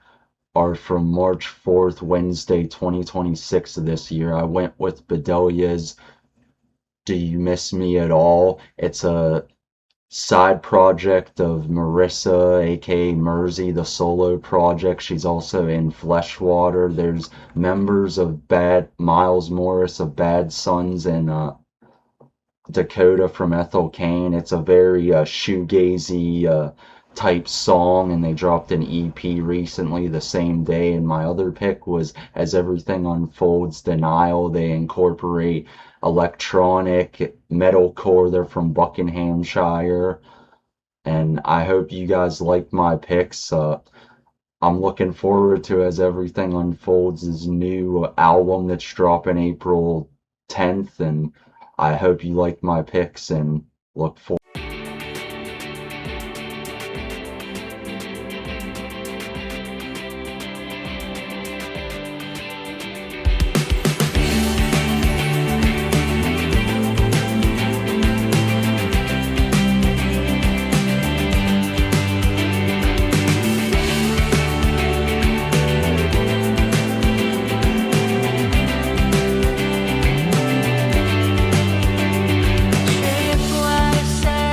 are from March 4th, Wednesday, 2026 of this year. I went with Bedelia's Do You Miss Me at All? It's a side project of Marissa, aka Mersey, the solo project. She's also in Fleshwater. There's members of Miles Morris of Bad Sons and Dakota from Ethel Cain. It's a very shoegazy type song, and they dropped an EP recently the same day. And my other pick was As Everything Unfolds, Denial. They incorporate electronic metalcore. They're from Buckinghamshire, and I hope you guys like my picks. I'm looking forward to As Everything Unfolds, his new album that's dropping April 10th, and I hope you like my picks and look forward.
Tripwire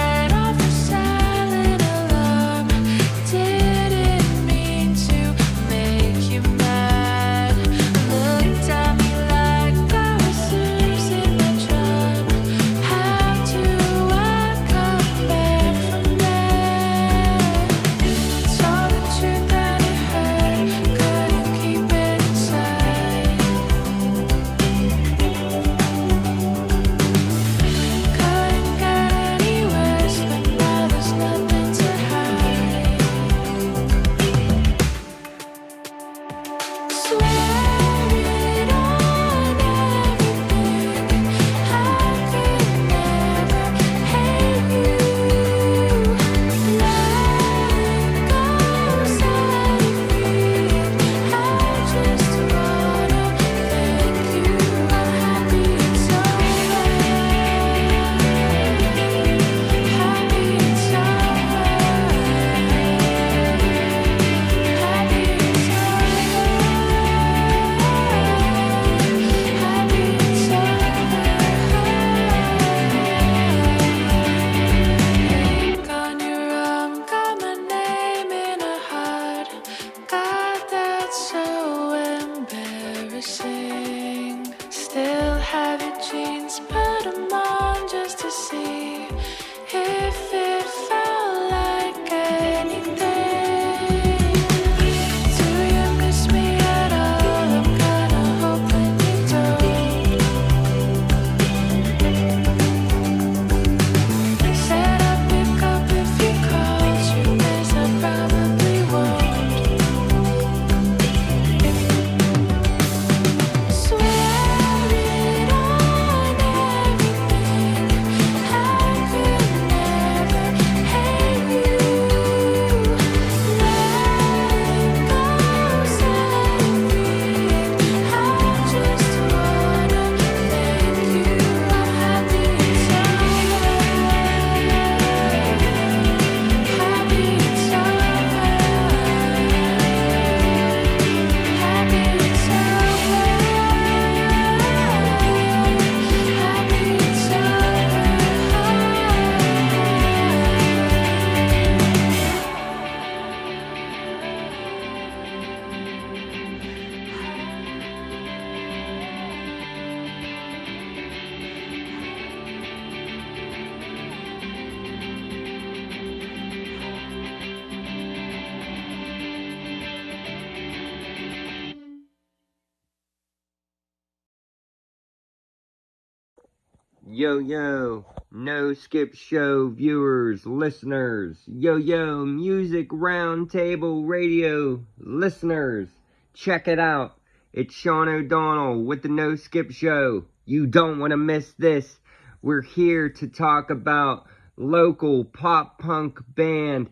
Yo, no skip show viewers, listeners. Yo, music roundtable radio listeners. Check it out. It's Sean O'Donnell with the No Skip Show. You don't want to miss this. We're here to talk about local pop punk band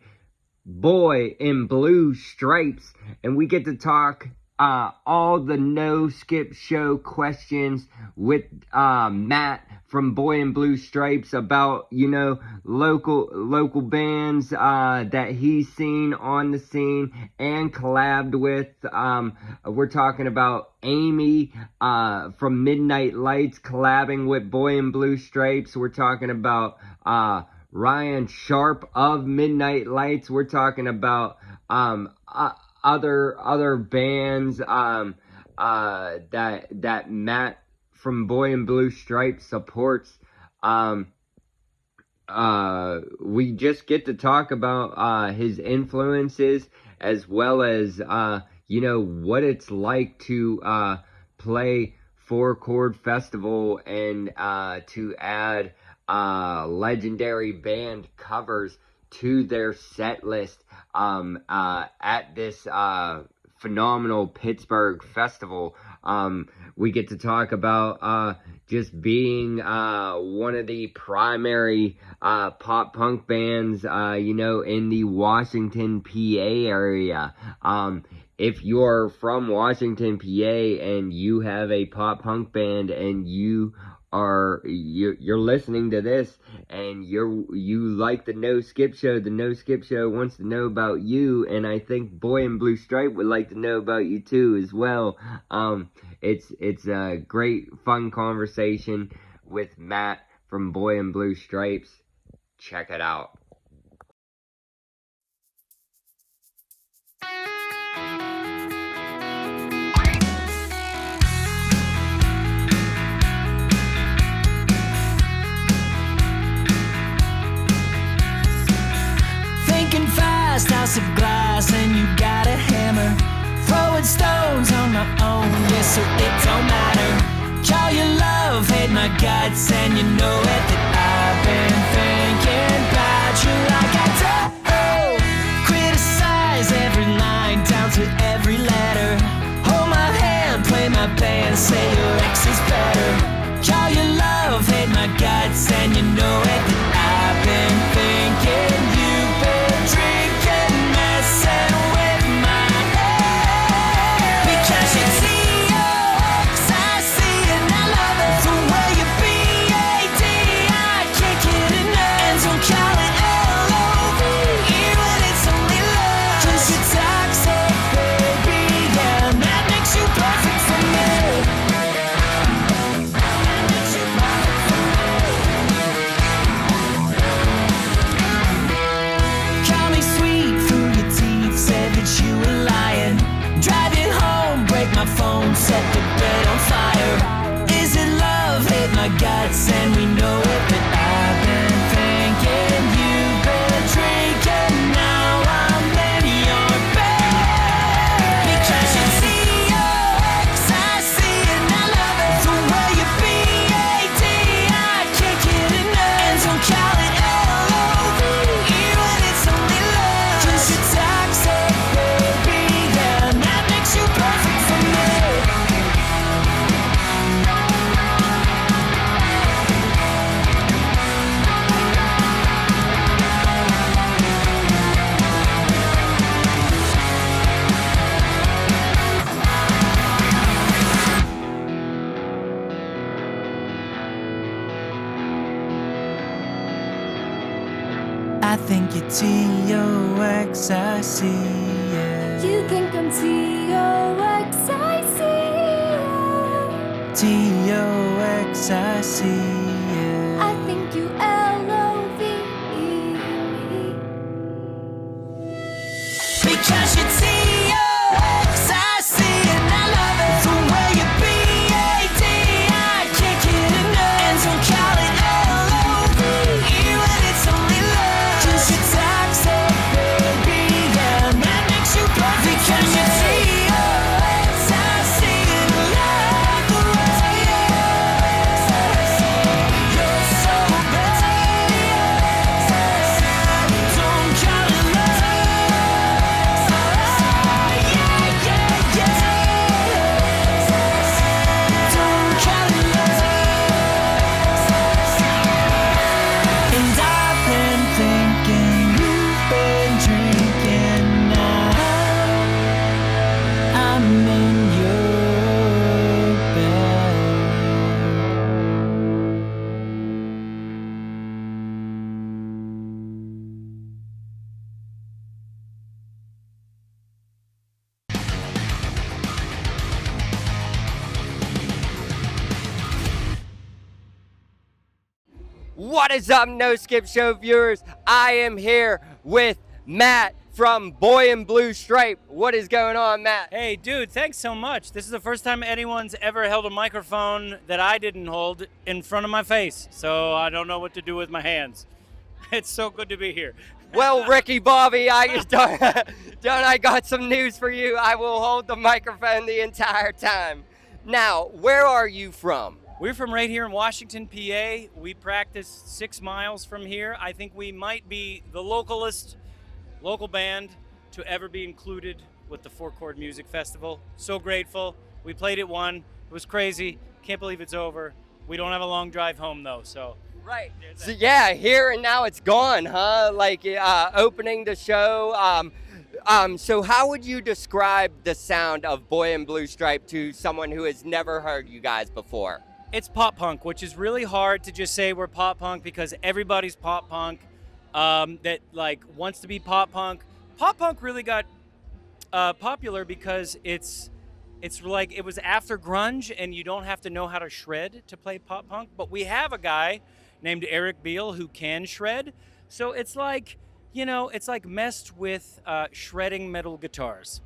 Boy in Blue Stripes. And we get to talk all the No Skip Show questions with Matt from Boy in Blue Stripes about, local bands that he's seen on the scene and collabed with. We're talking about Amy from Midnight Lights collabing with Boy in Blue Stripes. We're talking about Ryan Sharp of Midnight Lights. We're talking about other bands that Matt from Boy in Blue Stripes supports. We just get to talk about his influences as well as what it's like to play 4-chord festival and to add legendary band covers to their set list at this phenomenal Pittsburgh festival. We get to talk about just being one of the primary pop punk bands, in the Washington, PA area. If you're from Washington, PA, and you have a pop punk band and you're listening to this and you like the No Skip Show wants to know about you, and I think Boy in Blue Stripe would like to know about you too as well. It's a great fun conversation with Matt from Boy in Blue Stripes. Check it out.
House of glass and you got a hammer, throwing stones on my own, yes, so it don't matter. Call your love, hate my guts, and you know it that I've been thinking about you like I do. Criticize every line down to every letter. Hold my hand, play my band, say your ex is better. Call your love, hate my guts, and you know it that I've been thinking you've been drinking, messing with my head. Because you see, I see and I love it. The way you BAD, I can't get enough. And don't call it LOV, when it's only love. 'Cause you're toxic, baby, yeah, and that makes you perfect for me. My phone, set the bed on fire. Is it love, hate my guts, and we know it, but I've been thinking you've been drinking, now I'm in your bed. Because you see, I see and I love it. The way you BAD, I can't get enough. And don't call it LOV, when it's only love. 'Cause you're toxic, baby, yeah, and that makes you perfect for me. I think you're T-O-X-I-C, yeah.
You think I'm T-O-X-I-C, yeah.
T-O-X-I-C, yeah.
I think you L-O-V-E me.
Because you're T-O-X-I-C and I love it. The way you BAD, I can't get enough. And don't call it LOV, when it's only love. 'Cause you're toxic, baby, yeah, and that makes you perfect. Because you're T-O-X-I-C and I love the way you
What is up, No Skip Show viewers? I am here with Matt from Boy in Blue Stripe. What is going on, Matt?
Hey, dude, thanks so much. This is the first time anyone's ever held a microphone that I didn't hold in front of my face, so I don't know what to do with my hands. It's so good to be here.
Well, Ricky Bobby, I got some news for you. I will hold the microphone the entire time. Now, where are you from?
We're from right here in Washington, PA. We practice 6 miles from here. I think we might be the local band to ever be included with the 4-Chord Music Festival. So grateful. We played it one. It was crazy. Can't believe it's over. We don't have a long drive home though, so.
Right. So yeah, here and now it's gone, huh? Like opening the show. So how would you describe the sound of Boy in Blue Stripe to someone who has never heard you guys before?
It's pop punk, which is really hard to just say we're pop punk because everybody's pop punk that like wants to be pop punk. Pop punk really got popular because it's like it was after grunge and you don't have to know how to shred to play pop punk. But we have a guy named Eric Beale who can shred. So it's like, you know, it's like messed with shredding metal guitars.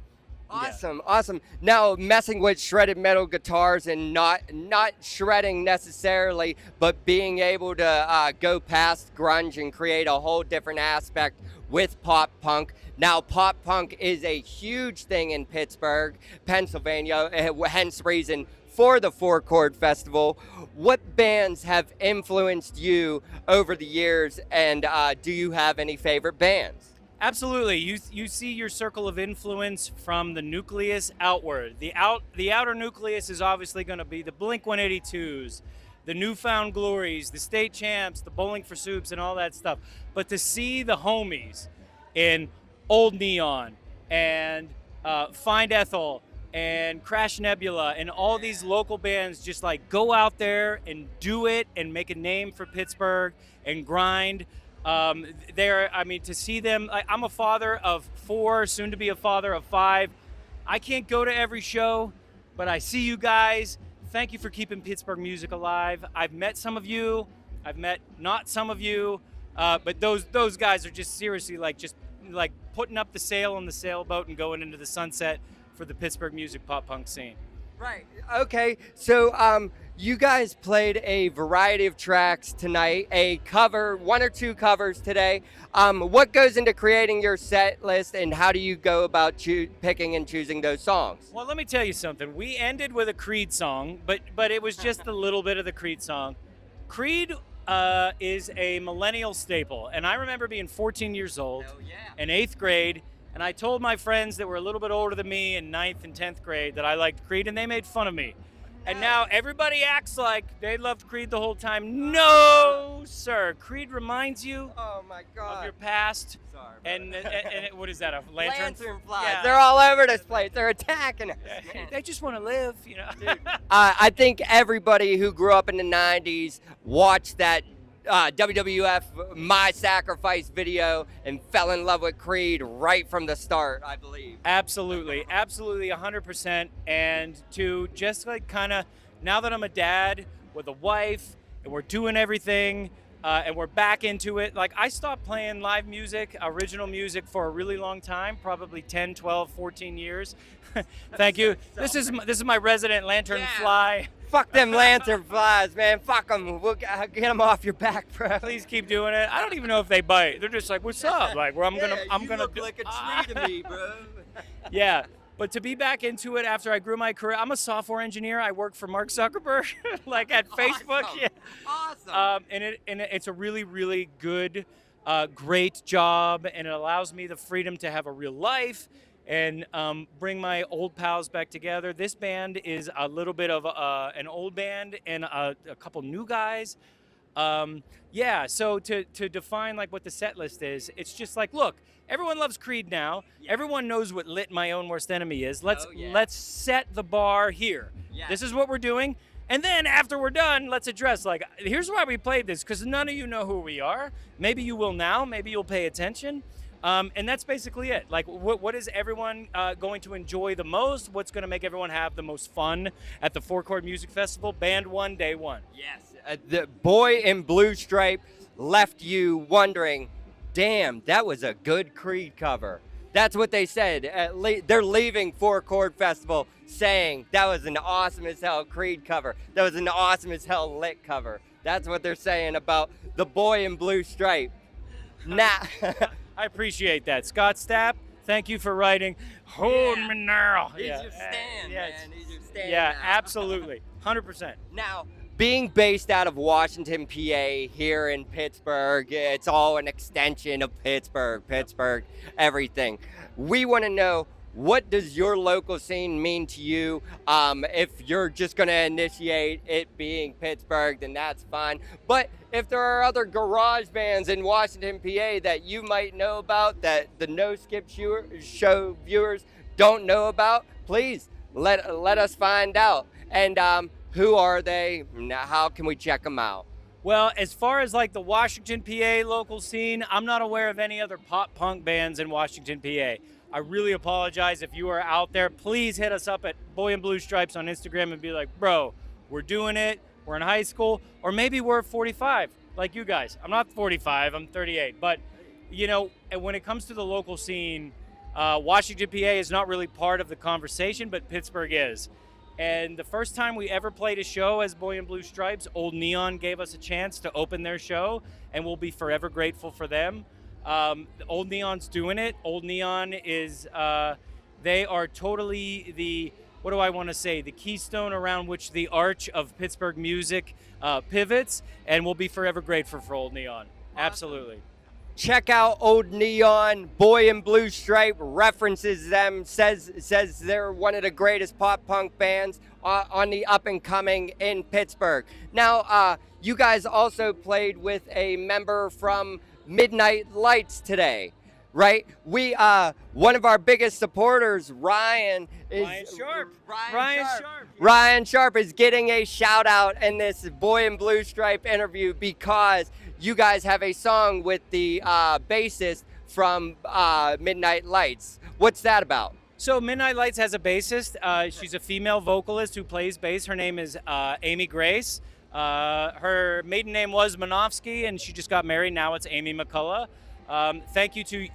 Awesome, awesome. Now, messing with shredded metal guitars and not shredding necessarily, but being able to go past grunge and create a whole different aspect with pop punk. Now, pop punk is a huge thing in Pittsburgh, Pennsylvania, hence reason for the 4-Chord Festival. What bands have influenced you over the years, and do you have any favorite bands?
Absolutely. You see your circle of influence from the nucleus outward. The outer nucleus is obviously going to be the Blink-182s, the Newfound Glories, the State Champs, the Bowling for Soups, and all that stuff. But to see the homies in Old Neon and Find Ethel and Crash Nebula and all these local bands just like go out there and do it and make a name for Pittsburgh and grind. To see them, I'm a father of 4, soon to be a father of 5. I can't go to every show, but I see you guys. Thank you for keeping Pittsburgh music alive. I've met some of you. I've met not some of you, but those guys are just seriously like putting up the sail on the sailboat and going into the sunset for the Pittsburgh music pop punk scene.
Right. Okay. So you guys played a variety of tracks tonight, a cover, 1 or 2 covers today. What goes into creating your set list, and how do you go about picking and choosing those songs?
Well, let me tell you something. We ended with a Creed song, but it was just a little bit of the Creed song. Creed is a millennial staple, and I remember being 14 years old in 8th grade, and I told my friends that were a little bit older than me in 9th and 10th grade that I liked Creed, and they made fun of me. And now everybody acts like they loved Creed the whole time. No, sir. Creed reminds you of your past.
Sorry,
and what is that, a lantern?
Lantern flies.
Yeah.
They're all over this place. They're attacking us.
They just want to live, you know.
I think everybody who grew up in the 90s watched that WWF My Sacrifice video and fell in love with Creed right from the start, I believe.
Absolutely, 100%. And to just like kind of, now that I'm a dad with a wife and we're doing everything and we're back into it, like I stopped playing live music, original music for a really long time, probably 10, 12, 14 years. Thank you. This is my resident lantern fly.
Fuck them lantern flies, man. Fuck them. We'll get them off your back, bro.
Please keep doing it. I don't even know if they bite. They're just like, "What's up?" Like, well, I'm gonna
look like a tree to me, bro.
Yeah, but to be back into it after I grew my career, I'm a software engineer. I work for Mark Zuckerberg, like at Facebook. Yeah.
Awesome.
And it's a really, really good, great job, and it allows me the freedom to have a real life and bring my old pals back together. This band is a little bit of an old band and a couple new guys. So to define like what the set list is, it's just like, look, everyone loves Creed now. Yeah. Everyone knows what Lit My Own Worst Enemy is. Let's set the bar here. Yeah. This is what we're doing. And then after we're done, let's address, like, here's why we played this, because none of you know who we are. Maybe you will now. Maybe you'll pay attention. And that's basically it. Like, what is everyone going to enjoy the most? What's going to make everyone have the most fun at the Four Chord Music Festival? Band one, day one.
Yes, the boy in blue stripe left you wondering, damn, that was a good Creed cover. That's what they said. They're leaving Four Chord Festival saying that was an awesome as hell Creed cover. That was an awesome as hell Lit cover. That's what they're saying about the boy in blue stripe. Now,
I appreciate that. Scott Stapp, thank you for writing. Hold me now.
He's your stand, man. He's your stand.
Yeah,
now.
absolutely. 100%.
Now, being based out of Washington, PA, here in Pittsburgh, it's all an extension of Pittsburgh, everything. We want to know, what does your local scene mean to you? If you're just going to initiate it being Pittsburgh, then that's fine. But if there are other garage bands in Washington, PA that you might know about that the No Skip Show viewers don't know about, please let us find out. And who are they? How can we check them out?
Well, as far as like the Washington, PA local scene, I'm not aware of any other pop punk bands in Washington, PA. I really apologize if you are out there. Please hit us up at Boy in Blue Stripes on Instagram and be like, bro, we're doing it. We're in high school. Or maybe we're 45, like you guys. I'm not 45, I'm 38. But, you know, when it comes to the local scene, Washington, PA is not really part of the conversation, but Pittsburgh is. And the first time we ever played a show as Boy in Blue Stripes, Old Neon gave us a chance to open their show, and we'll be forever grateful for them. Old Neon's doing it. Old Neon is, they are totally the, what do I want to say, the keystone around which the arch of Pittsburgh music pivots, and we'll be forever grateful for Old Neon. Awesome. Absolutely.
Check out Old Neon. Boy in Blue Stripe references them, says they're one of the greatest pop punk bands on the up and coming in Pittsburgh. Now, you guys also played with a member from Midnight Lights today, right? We one of our biggest supporters, Ryan Sharp is getting a shout out in this Boy in Blue Stripe interview because you guys have a song with the bassist from Midnight Lights. What's that about?
So Midnight Lights has a bassist. She's a female vocalist who plays bass. Her name is Amy Grace. Her maiden name was Manofsky, and she just got married. Now it's Amy McCullough. Thank you to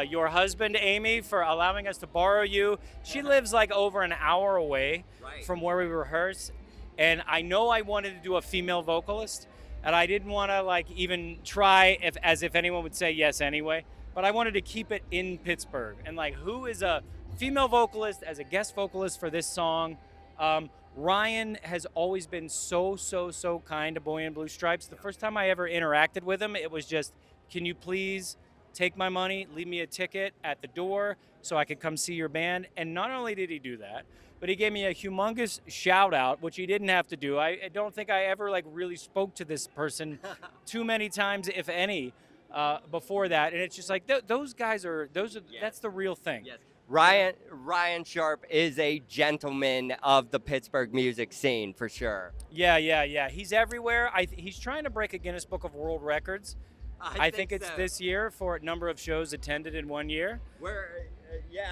your husband, Amy, for allowing us to borrow you. She lives like over an hour away from where we rehearse. And I know I wanted to do a female vocalist, and I didn't want to like even try as if anyone would say yes anyway. But I wanted to keep it in Pittsburgh. And like, who is a female vocalist as a guest vocalist for this song? Ryan has always been so kind to Boy in Blue Stripes. The first time I ever interacted with him, it was just, can you please take my money, leave me a ticket at the door so I could come see your band? And not only did he do that, but he gave me a humongous shout out, which he didn't have to do. I don't think I ever like really spoke to this person too many times, if any, before that. And it's just like, those guys are, that's the real thing.
Yes. Ryan Sharp is a gentleman of the Pittsburgh music scene for sure.
Yeah. He's everywhere. He's trying to break a Guinness Book of World Records. I think it's this year for a number of shows attended in 1 year.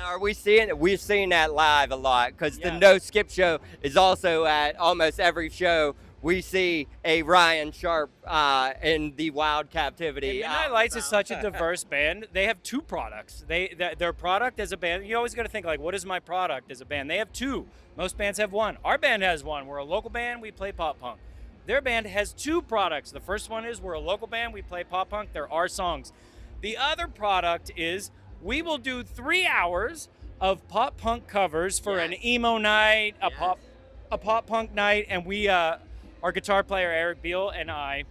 Are we seeing it? We're seeing that live a lot because the No Skip Show is also at almost every show. We see a Ryan Sharp in the wild captivity.
Midnight Lights is such a diverse band. They have two products. Their product as a band, you always got to think like, what is my product as a band? They have two. Most bands have one. Our band has one. We're a local band. We play pop punk. Their band has two products. The first one is we're a local band. We play pop punk. They're our songs. The other product is we will do 3 hours of pop punk covers for an emo night, a pop punk night, and we our guitar player Eric Beal and I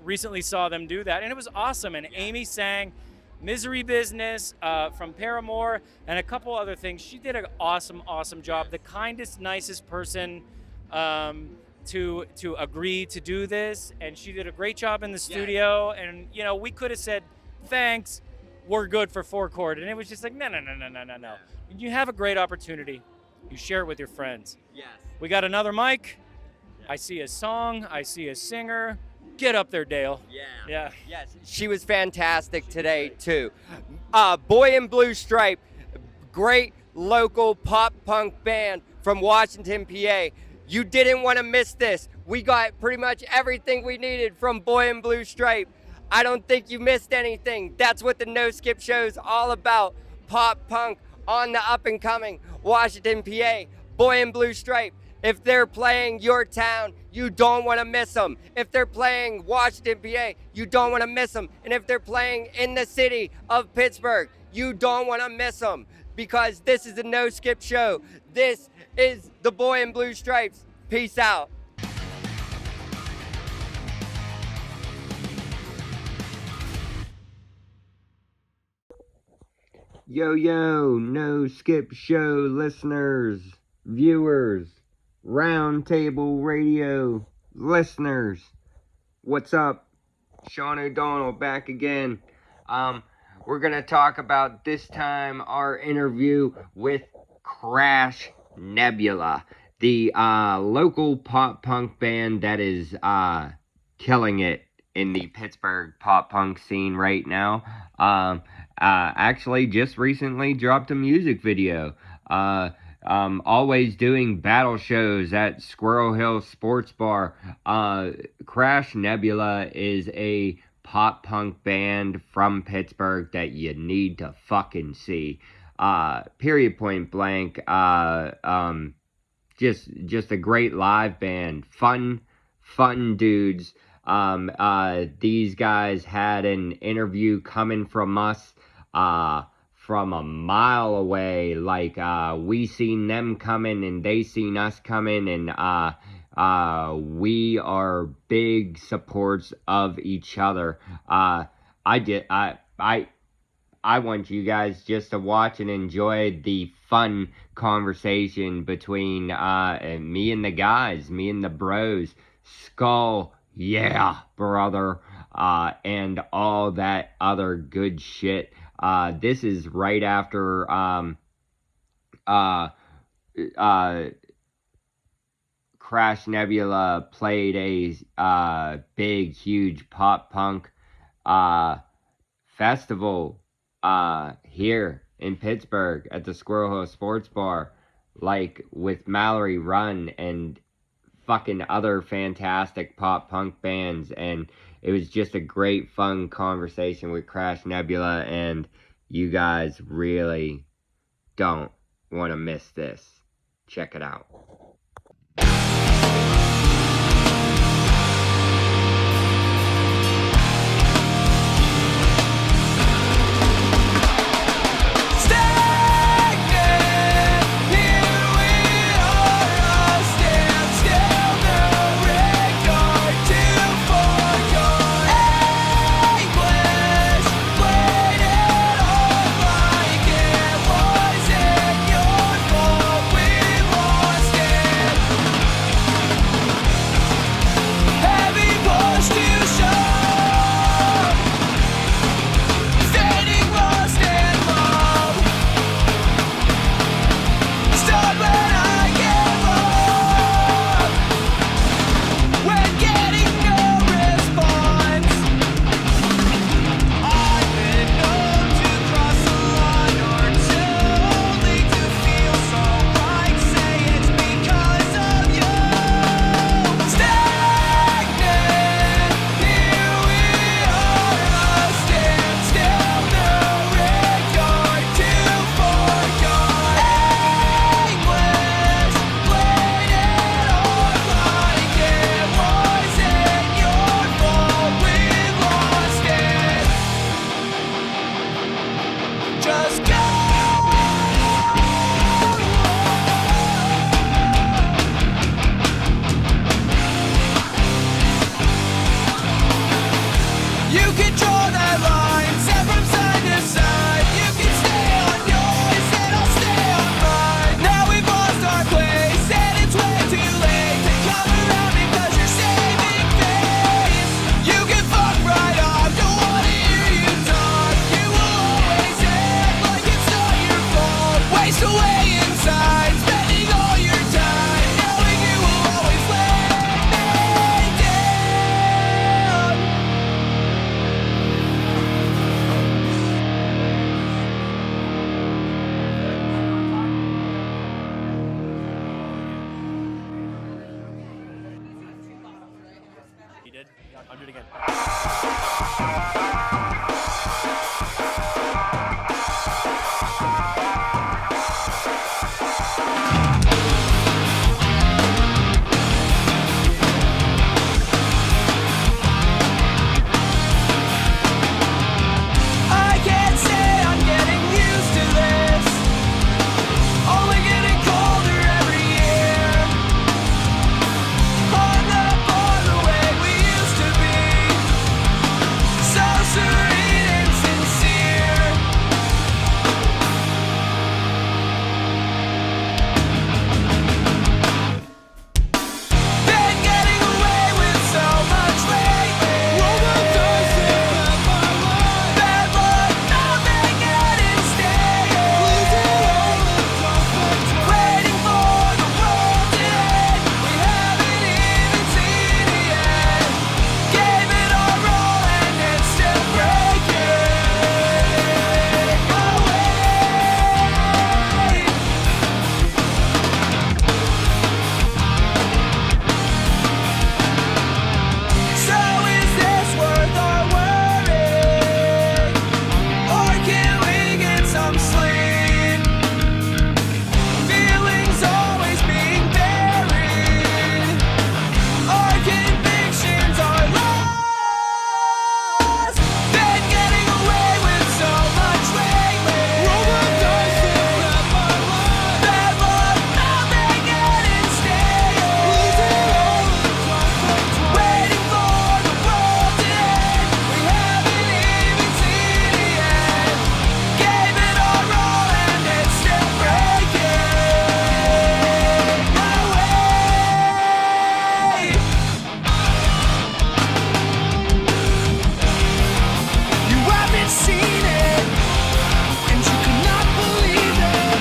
recently saw them do that, and it was awesome. And Amy sang Misery Business from Paramore and a couple other things. She did an awesome job. The kindest, nicest person to agree to do this, and she did a great job in the studio. And you know, we could have said thanks, we're good for Four Chord, and it was just like no. You have a great opportunity, you share it with your friends.
Yes.
We got another mic. I see a song, I see a singer, Get up there, Dale.
Yeah. Yes, she was fantastic today, too. Boy in Blue Stripe, great local pop punk band from Washington, PA. You didn't want to miss this. We got pretty much everything we needed from Boy in Blue Stripe. I don't think you missed anything. That's what the No Skip Show is all about. Pop punk on the up and coming. Washington, PA. Boy in Blue Stripe. If they're playing your town, you don't want to miss them. If they're playing Washington, PA, you don't want to miss them. And if they're playing in the city of Pittsburgh, you don't want to miss them. Because this is the No Skip Show. This is the Boy in Blue Stripes. Peace out.
Yo, No Skip Show listeners, viewers, Roundtable Radio listeners. What's up? Sean O'Donnell back again. We're going to talk about this time our interview with Crash Nebula, the local pop punk band that is killing it in the Pittsburgh pop punk scene right now. Actually just recently dropped a music video. Always doing battle shows at Squirrel Hill Sports Bar. Crash Nebula is a pop punk band from Pittsburgh that you need to fucking see. Period, point blank. Just a great live band. Fun dudes. These guys had an interview coming from us from a mile away. Like, we seen them coming and they seen us coming, and we are big supports of each other. I want you guys just to watch and enjoy the fun conversation between me and the guys, me and the bros. Skull, yeah, brother, and all that other good shit. This is right after Crash Nebula played a big, huge pop punk festival here in Pittsburgh at the Squirrel Hill Sports Bar, like with Mallory Run and fucking other fantastic pop punk bands, and it was just a great fun conversation with Crash Nebula, and you guys really don't want to miss this. Check it out.
Like it wasn't your fault, we lost it.
I'll do it again.
I can't say I'm getting used to this. Only getting colder every year. Hung up on the way we used to be. So serene and sincere. Been getting away with so much lately. Roll the dice and bet my life. Bad luck, nothing getting staying. Waiting for the world to end. We haven't even seen it yet. Gave it our all and it's still breaking away. So is this worth our worry? Or can we get some sleep? Feelings always being buried. Our convictions are lost. Been getting away with so much lately. Roll the dice and bet my life. Bad luck, nothing getting staying. Waiting for the world to end. We haven't even seen it yet. Gave it our all and it's still breaking away. You haven't seen it, and you cannot believe it.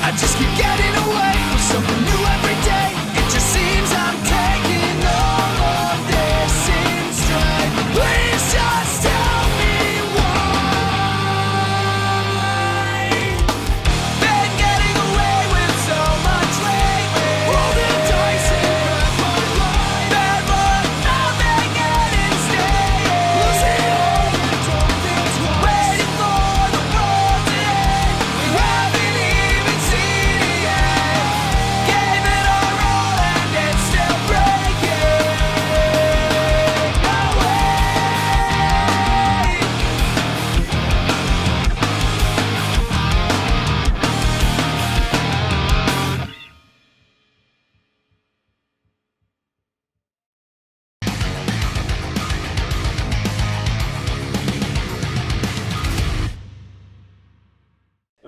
I just keep getting away with something new every day. It just seems I'm taking all of this in stride. Please just tell me why. Been getting away with so much lately. Roll the dice and bet my life. Bad luck, nothing getting staying. Losing all the trophies. Waiting for the world to end. We haven't even seen it yet. Gave it our all and it's still breaking away.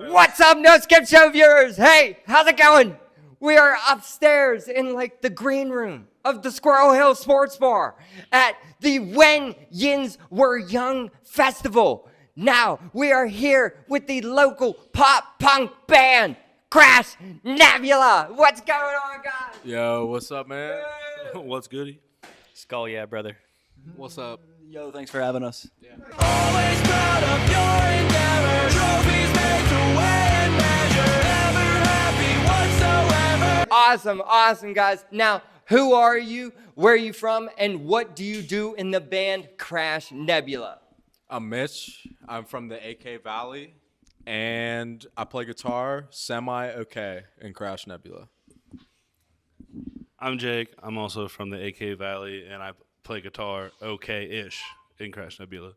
What's up, No Skip Show viewers? Hey, how's it going? We are upstairs in like the green room of the Squirrel Hill Sports Bar at the When Yins Were Young Festival. Now we are here with the local pop punk band, Crash Nebula. What's going on, guys?
Yo, what's up, man? What's goody?
Skull, yeah, brother.
What's up?
Yo, thanks for having us.
Always proud of your endeavor. Trophies made to weigh and measure. Never happy whatsoever.
Awesome, guys. Now, who are you? Where are you from? And what do you do in the band Crash Nebula?
I'm Mitch. I'm from the AK Valley, and I play guitar semi-okay in Crash Nebula.
I'm Jake. I'm also from the AK Valley, and I play guitar okay-ish in Crash Nebula.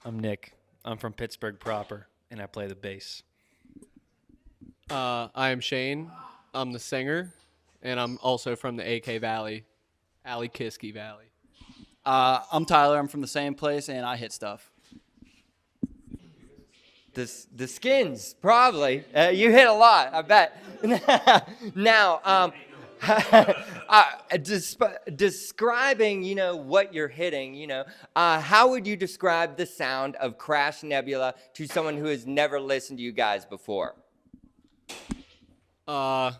I'm Nick. I'm from Pittsburgh proper, and I play the bass.
I am Shane. I'm the singer, and I'm also from the AK Valley, Alikiski Valley.
I'm Tyler. I'm from the same place, and I hit stuff.
The Skins, probably. You hit a lot, I bet. Now, describing, what you're hitting, how would you describe the sound of Crash Nebula to someone who has never listened to you guys before?
A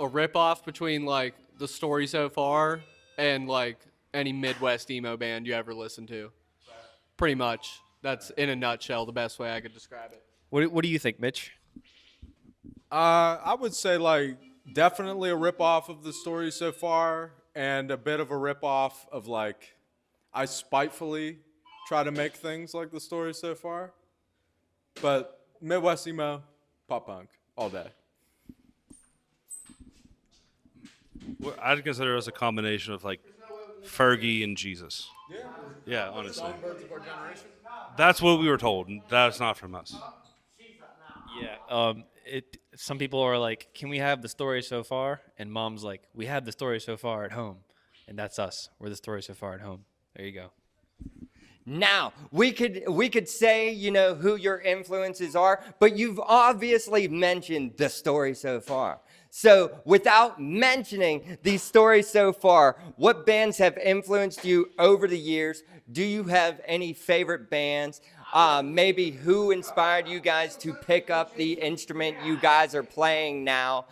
ripoff between like the Story So Far and like any Midwest emo band you ever listen to. Pretty much. That's in a nutshell the best way I could describe it.
What do you think, Mitch?
I would say like Definitely a ripoff of the story so far, and a bit of a ripoff of like, I spitefully try to make things like the story so far. But Midwest emo, pop punk, all day.
Well, I'd consider us a combination of like Fergie and Jesus. Yeah, honestly. That's what we were told. And that's not from us.
Yeah. Some people are like, can we have the story so far? And Mom's like, we have the story so far at home. And that's us. We're the story so far at home. There you go.
Now, we could say, who your influences are, but you've obviously mentioned the story so far. So without mentioning these stories so far, what bands have influenced you over the years? Do you have any favorite bands? Maybe who inspired you guys to pick up the instrument you guys are playing now?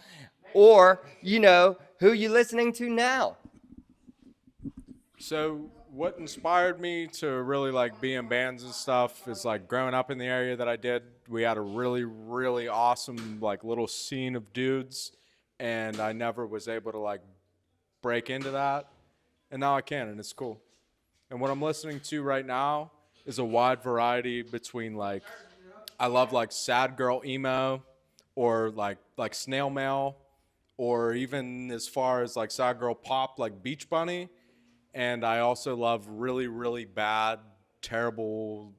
Or, who you listening to now?
So what inspired me to really like be in bands and stuff is like growing up in the area that I did. We had a really, really awesome like little scene of dudes, and I never was able to like break into that, and now I can, and it's cool. And what I'm listening to right now is a wide variety between like, I love like sad girl emo, or like snail mail, or even as far as like sad girl pop like Beach Bunny. And I also love really, really bad, terrible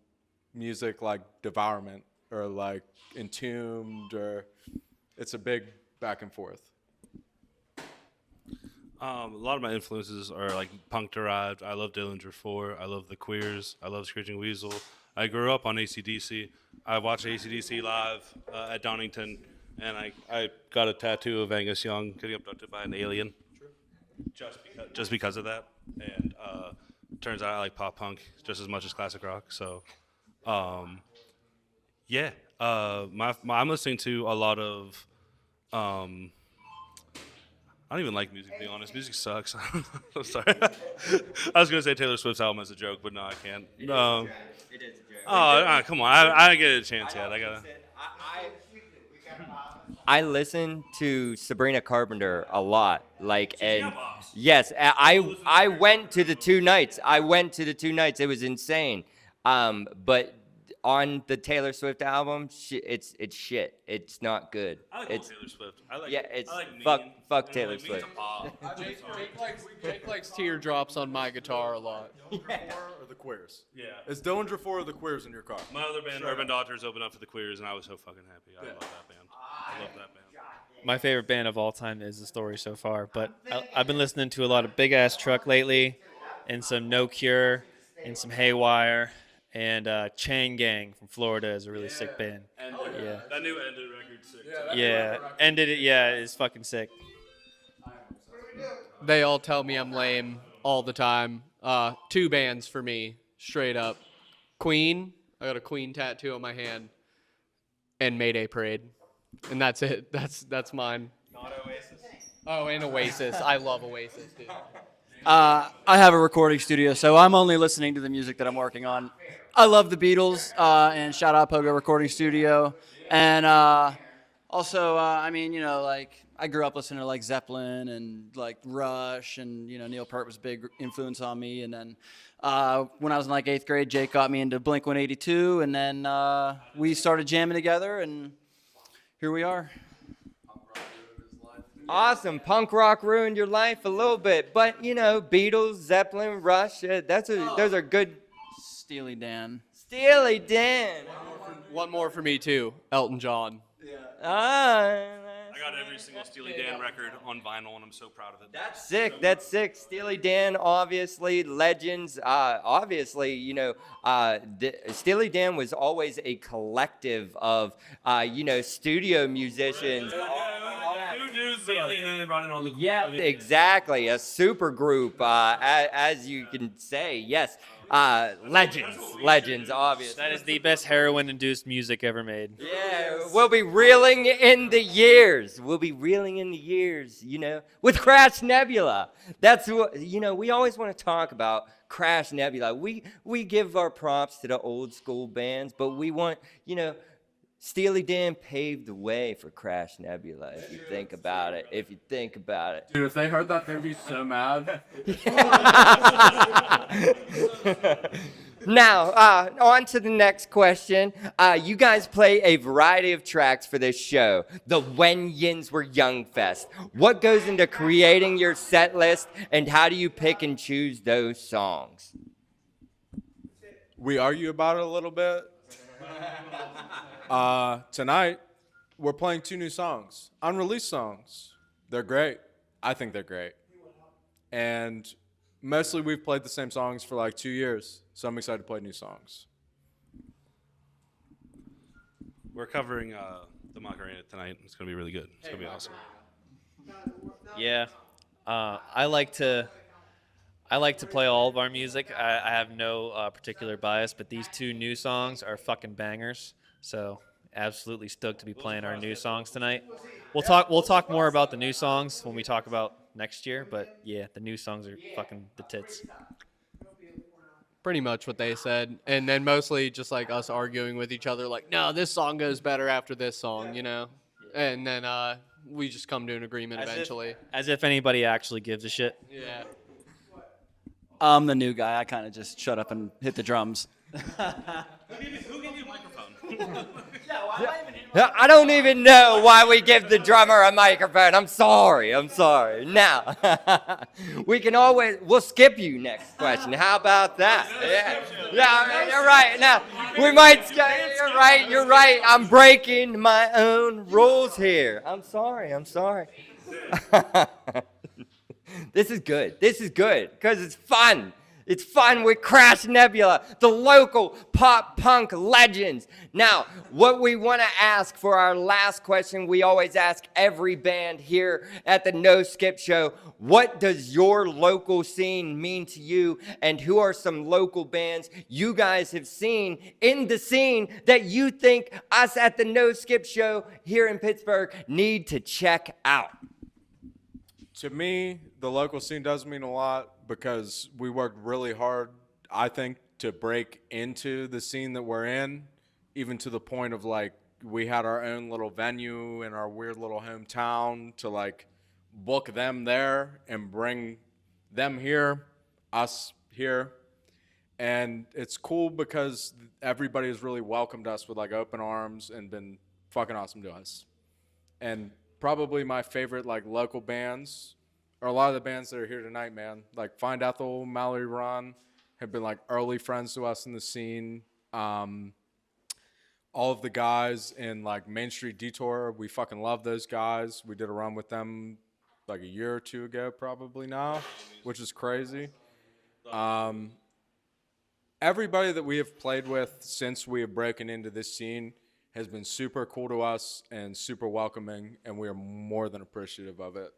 music like Devourment or like Entombed, or it's a big back and forth.
A lot of my influences are like punk derived. I love Dillinger 4. I love the Queers. I love Screeching Weasel. I grew up on AC/DC. I watched AC/DC live at Donington, and I got a tattoo of Angus Young getting abducted by an alien. Just because of that. And turns out I like pop punk just as much as classic rock. So, I'm listening to a lot of. I don't even like music, to be honest. Music sucks. I'm sorry. I was gonna say Taylor Swift's album as a joke, but no, I can't.
It is a joke.
Oh, come on! I didn't get a chance yet. I gotta.
I listen to Sabrina Carpenter a lot. Yes, I went to the 2 nights. It was insane. But on the Taylor Swift album, it's shit. It's not good.
I like Taylor Swift.
Fuck Taylor Swift.
Jake likes teardrops on my guitar a lot.
Or the Queers?
Yeah.
Is Dillinger 4 or the Queers in your car?
My other band, Urban Daughters, opened up for the Queers, and I was so fucking happy. I love that band. I love that band.
My favorite band of all time is The Story so far, but I've been listening to a lot of Big Ass Truck lately, and some No Cure, and some Haywire, and Chain Gang from Florida is a really sick band. Yeah.
That new Ended record's sick.
Yeah, Ended it. Yeah, it's fucking sick.
They all tell me I'm lame all the time. 2 bands for me, straight up. Queen, I got a Queen tattoo on my hand, and Mayday Parade. And that's it. That's mine.
Not Oasis.
Oh, and Oasis. I love Oasis, dude.
I have a recording studio, so I'm only listening to the music that I'm working on. I love the Beatles, and shout out Pogo Recording Studio. And also, I grew up listening to like Zeppelin and like Rush, and Neil Peart was a big influence on me. And then when I was in like 8th grade, Jake got me into Blink-182, and then we started jamming together, and here we are.
Awesome. Punk rock ruined your life a little bit, but Beatles, Zeppelin, Rush, those are good.
Steely Dan.
Steely Dan.
One more for me too. Elton John.
Yeah.
I got every single Steely Dan record on vinyl, and I'm so proud of it.
That's sick. Steely Dan, obviously, legends. Steely Dan was always a collective of, studio musicians. Yeah, exactly. A super group, as you can say. Yes. Legends, obviously.
That is the best heroin-induced music ever made.
Yeah, we'll be reeling in the years. With Crash Nebula. That's what, we always want to talk about Crash Nebula. We give our props to the old school bands, but we want, Steely Dan paved the way for Crash Nebula, if you think about it.
Dude, if they heard that, they'd be so mad.
Now, on to the next question. You guys play a variety of tracks for this show, the When Yins Were Young Fest. What goes into creating your set list, and how do you pick and choose those songs?
We argue about it a little bit. Tonight, we're playing 2 new songs, unreleased songs. They're great. I think they're great. And mostly we've played the same songs for like 2 years, so I'm excited to play new songs.
We're covering the Macarena tonight. It's going to be really good. It's going to be awesome.
Yeah. I like to play all of our music. I have no particular bias, but these 2 new songs are fucking bangers. So absolutely stoked to be playing our new songs tonight. We'll talk more about the new songs when we talk about next year, but yeah, the new songs are fucking the tits.
Pretty much what they said, and then mostly just like us arguing with each other, like, no, this song goes better after this song, you know, and then we just come to an agreement eventually.
As if anybody actually gives a shit.
Yeah.
I'm the new guy. I kind of just shut up and hit the drums.
Who gave you a microphone?
I don't even know why we give the drummer a microphone. I'm sorry. Now, we'll skip you next question. How about that? Yeah, you're right. Now, we might skip. You're right. I'm breaking my own rules here. I'm sorry. This is good because it's fun. It's fun with Crash Nebula, the local pop punk legends. Now, what we want to ask for our last question, we always ask every band here at the No Skip Show, what does your local scene mean to you? And who are some local bands you guys have seen in the scene that you think us at the No Skip Show here in Pittsburgh need to check out?
To me, the local scene does mean a lot because we worked really hard, I think, to break into the scene that we're in, even to the point of like we had our own little venue in our weird little hometown to like book them there and bring them here, us here. And it's cool because everybody has really welcomed us with like open arms and been fucking awesome to us. And probably my favorite like local bands are a lot of the bands that are here tonight, man. Like Find Ethel, Mallory Ron have been like early friends to us in the scene. All of the guys in like Main Street Detour, we fucking love those guys. We did a run with them like a year or 2 ago probably now, which is crazy. Everybody that we have played with since we have broken into this scene has been super cool to us and super welcoming, and we are more than appreciative of it.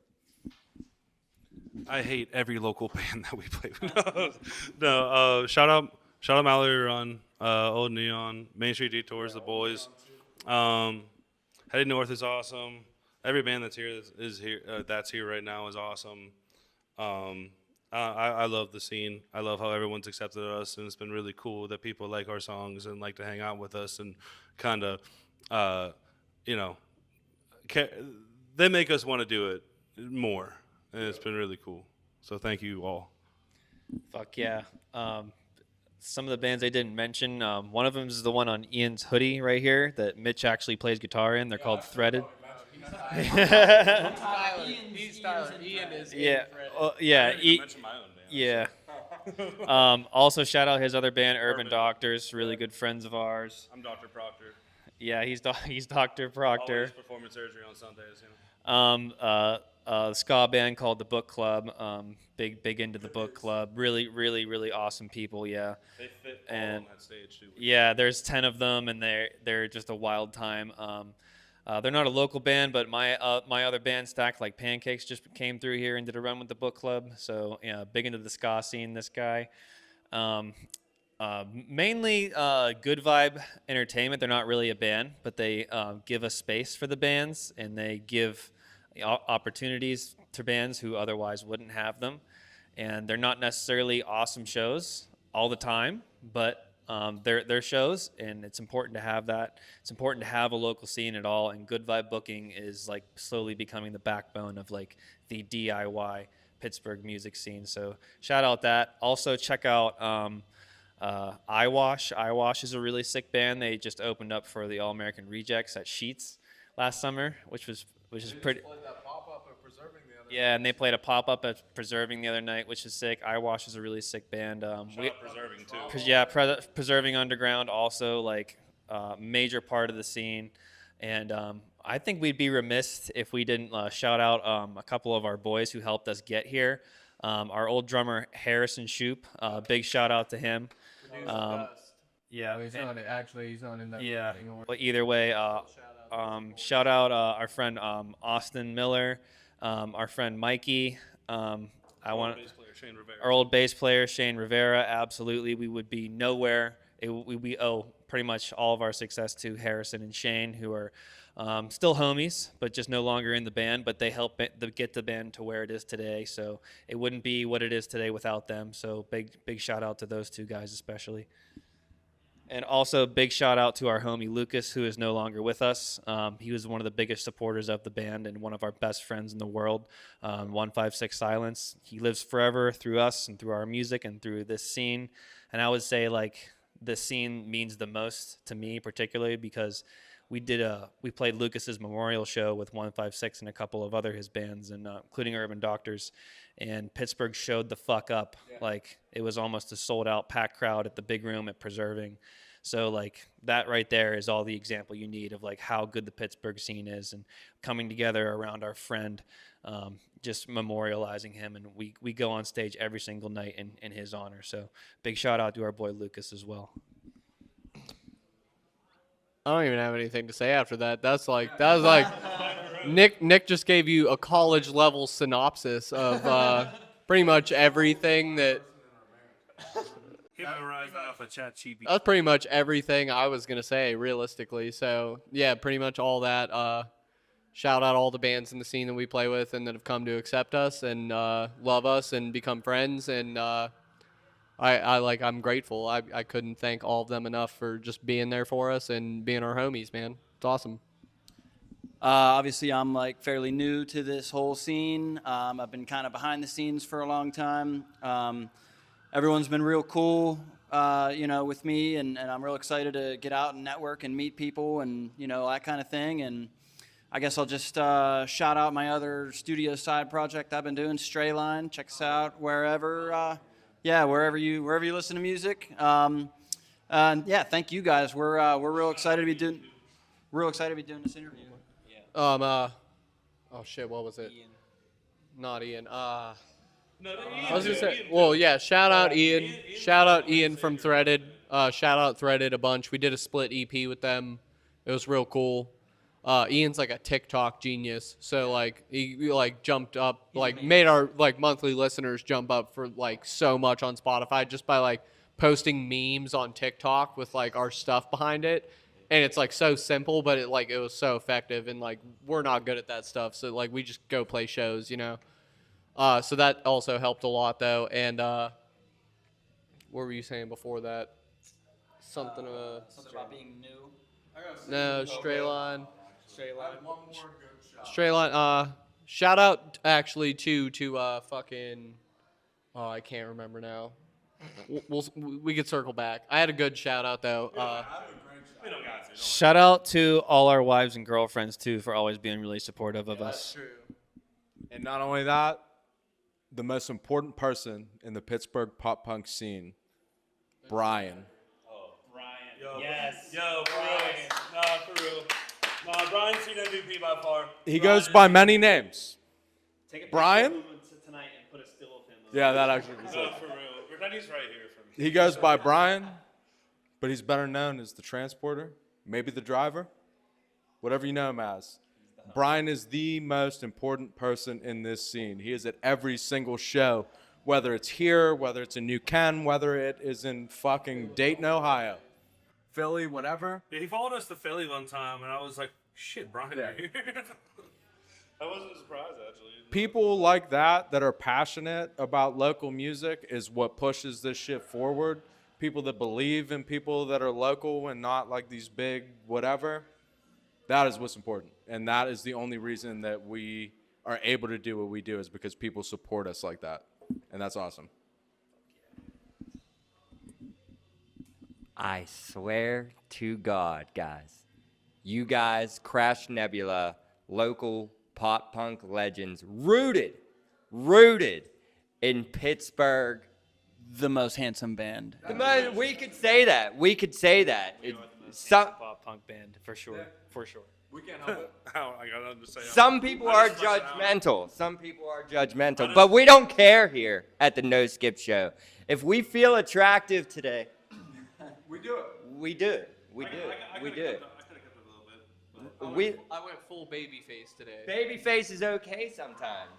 I hate every local band that we play with. No, shout out Mallory Run, Old Neon, Main Street Detours, The Boys. Heading North is awesome. Every band that's here right now is awesome. I love the scene. I love how everyone's accepted us, and it's been really cool that people like our songs and like to hang out with us and kind of, they make us want to do it more, and it's been really cool. So thank you all.
Fuck yeah. Some of the bands I didn't mention, one of them is the one on Ian's hoodie right here that Mitch actually plays guitar in. They're called Threaded.
He's Tyler. Ian is
Yeah.
Yeah.
Also, shout out his other band, Urban Doctors, really good friends of ours.
I'm Dr. Proctor.
Yeah, he's Dr. Proctor.
Always performing surgery on Sundays.
A ska band called the Book Club. Big into the Book Club. Really awesome people. Yeah.
They fit
and
on that stage too.
Yeah, there's 10 of them, and they're just a wild time. They're not a local band, but my other band, Stacked Like Pancakes, just came through here and did a run with the Book Club. So yeah, big into the ska scene. This guy. Mainly Good Vibe Entertainment. They're not really a band, but they give a space for the bands, and they give opportunities to bands who otherwise wouldn't have them. And they're not necessarily awesome shows all the time, but their shows, and it's important to have that. It's important to have a local scene at all, and Good Vibe Booking is like slowly becoming the backbone of like the DIY Pittsburgh music scene. So shout out that. Also check out Eyewash. Eyewash is a really sick band. They just opened up for the All American Rejects at Sheets last summer, which is pretty. Yeah, and they played a pop-up at Preserving the other night, which is sick. Eyewash is a really sick band.
Shout out Preserving too.
Yeah, Preserving Underground also like major part of the scene, and I think we'd be remiss if we didn't shout out a couple of our boys who helped us get here. Our old drummer Harrison Shoup, big shout out to him. Yeah,
he's not actually. He's not in that.
Yeah, but either way, shout out our friend Austin Miller. Our friend Mikey, our old bass player Shane Rivera. Absolutely, we would be nowhere. We owe pretty much all of our success to Harrison and Shane, who are still homies, but just no longer in the band. But they helped get the band to where it is today. So it wouldn't be what it is today without them. So big shout out to those two guys especially. And also big shout out to our homie Lucas, who is no longer with us. He was one of the biggest supporters of the band and one of our best friends in the world, 156 Silence. He lives forever through us and through our music and through this scene. And I would say like this scene means the most to me particularly because we played Lucas's memorial show with 156 and a couple of other his bands, and including Urban Doctors. And Pittsburgh showed the fuck up. Yeah. Like it was almost a sold out packed crowd at the big room at Preserving. So like that right there is all the example you need of like how good the Pittsburgh scene is and coming together around our friend, just memorializing him. And we go on stage every single night in his honor. So big shout out to our boy Lucas as well.
I don't even have anything to say after that. That was like Nick just gave you a college level synopsis of pretty much everything that. That's pretty much everything I was gonna say realistically. So yeah, pretty much all that. Shout out all the bands in the scene that we play with and that have come to accept us and love us and become friends. And I'm grateful. I couldn't thank all of them enough for just being there for us and being our homies, man. It's awesome.
Obviously, I'm like fairly new to this whole scene. I've been kind of behind the scenes for a long time. Everyone's been real cool, with me, and I'm real excited to get out and network and meet people and, that kind of thing. And I guess I'll just shout out my other studio side project I've been doing, Strayline. Check us out wherever you listen to music. And yeah, thank you guys. We're real excited to be doing this interview.
Oh shit, what was it? Ian. Not Ian.
No,
I was gonna say, well, yeah, shout out Ian. Shout out Ian from Threaded. Shout out Threaded a bunch. We did a split EP with them. It was real cool. Ian's like a TikTok genius. So like he like jumped up, like made our like monthly listeners jump up for like so much on Spotify just by like posting memes on TikTok with like our stuff behind it. And it's like so simple, but it was so effective. And like we're not good at that stuff, so like we just go play shows, So that also helped a lot though. And what were you saying before that? Something
about being new.
No, Strayline. Strayline. Shout out actually to fucking. Oh, I can't remember now. We could circle back. I had a good shout out though.
Shout out to all our wives and girlfriends too for always being really supportive of us.
That's true. And not only that, the most important person in the Pittsburgh pop punk scene, Brian.
Oh, Brian. Yes. Yo, Brian. Nah, for real. Nah, Brian's seen MVP by far.
He goes by many names.
Take a
Brian?
tonight and put a still of him.
Yeah, that actually was
No,
it.
for real. He's right here for me.
He goes by Brian, but he's better known as the transporter, maybe the driver, whatever you know him as. Brian is the most important person in this scene. He is at every single show, whether it's here, whether it's in New Ken, whether it is in fucking Dayton, Ohio, Philly, whatever.
Yeah, he followed us to Philly one time, and I was like, shit, Brian here. I wasn't surprised, actually.
People like that are passionate about local music is what pushes this shit forward. people that believe in people that are local and not like these big whatever. That is what's important. And that is the only reason that we are able to do what we do, is because people support us like that. And that's awesome.
I swear to God, guys, you guys, Crash Nebula, local pop punk legends, rooted in Pittsburgh.
The most handsome band.
We could say that. We could say that. Some
pop punk band for sure.
Yeah.
For sure.
We can't help it.
I got nothing to say.
Some people are judgmental. Some people are judgmental. But we don't care here at the No Skip Show. If we feel attractive today,
we do it.
We do it. We do it. We do it.
I went full baby face today.
Baby face is okay sometimes.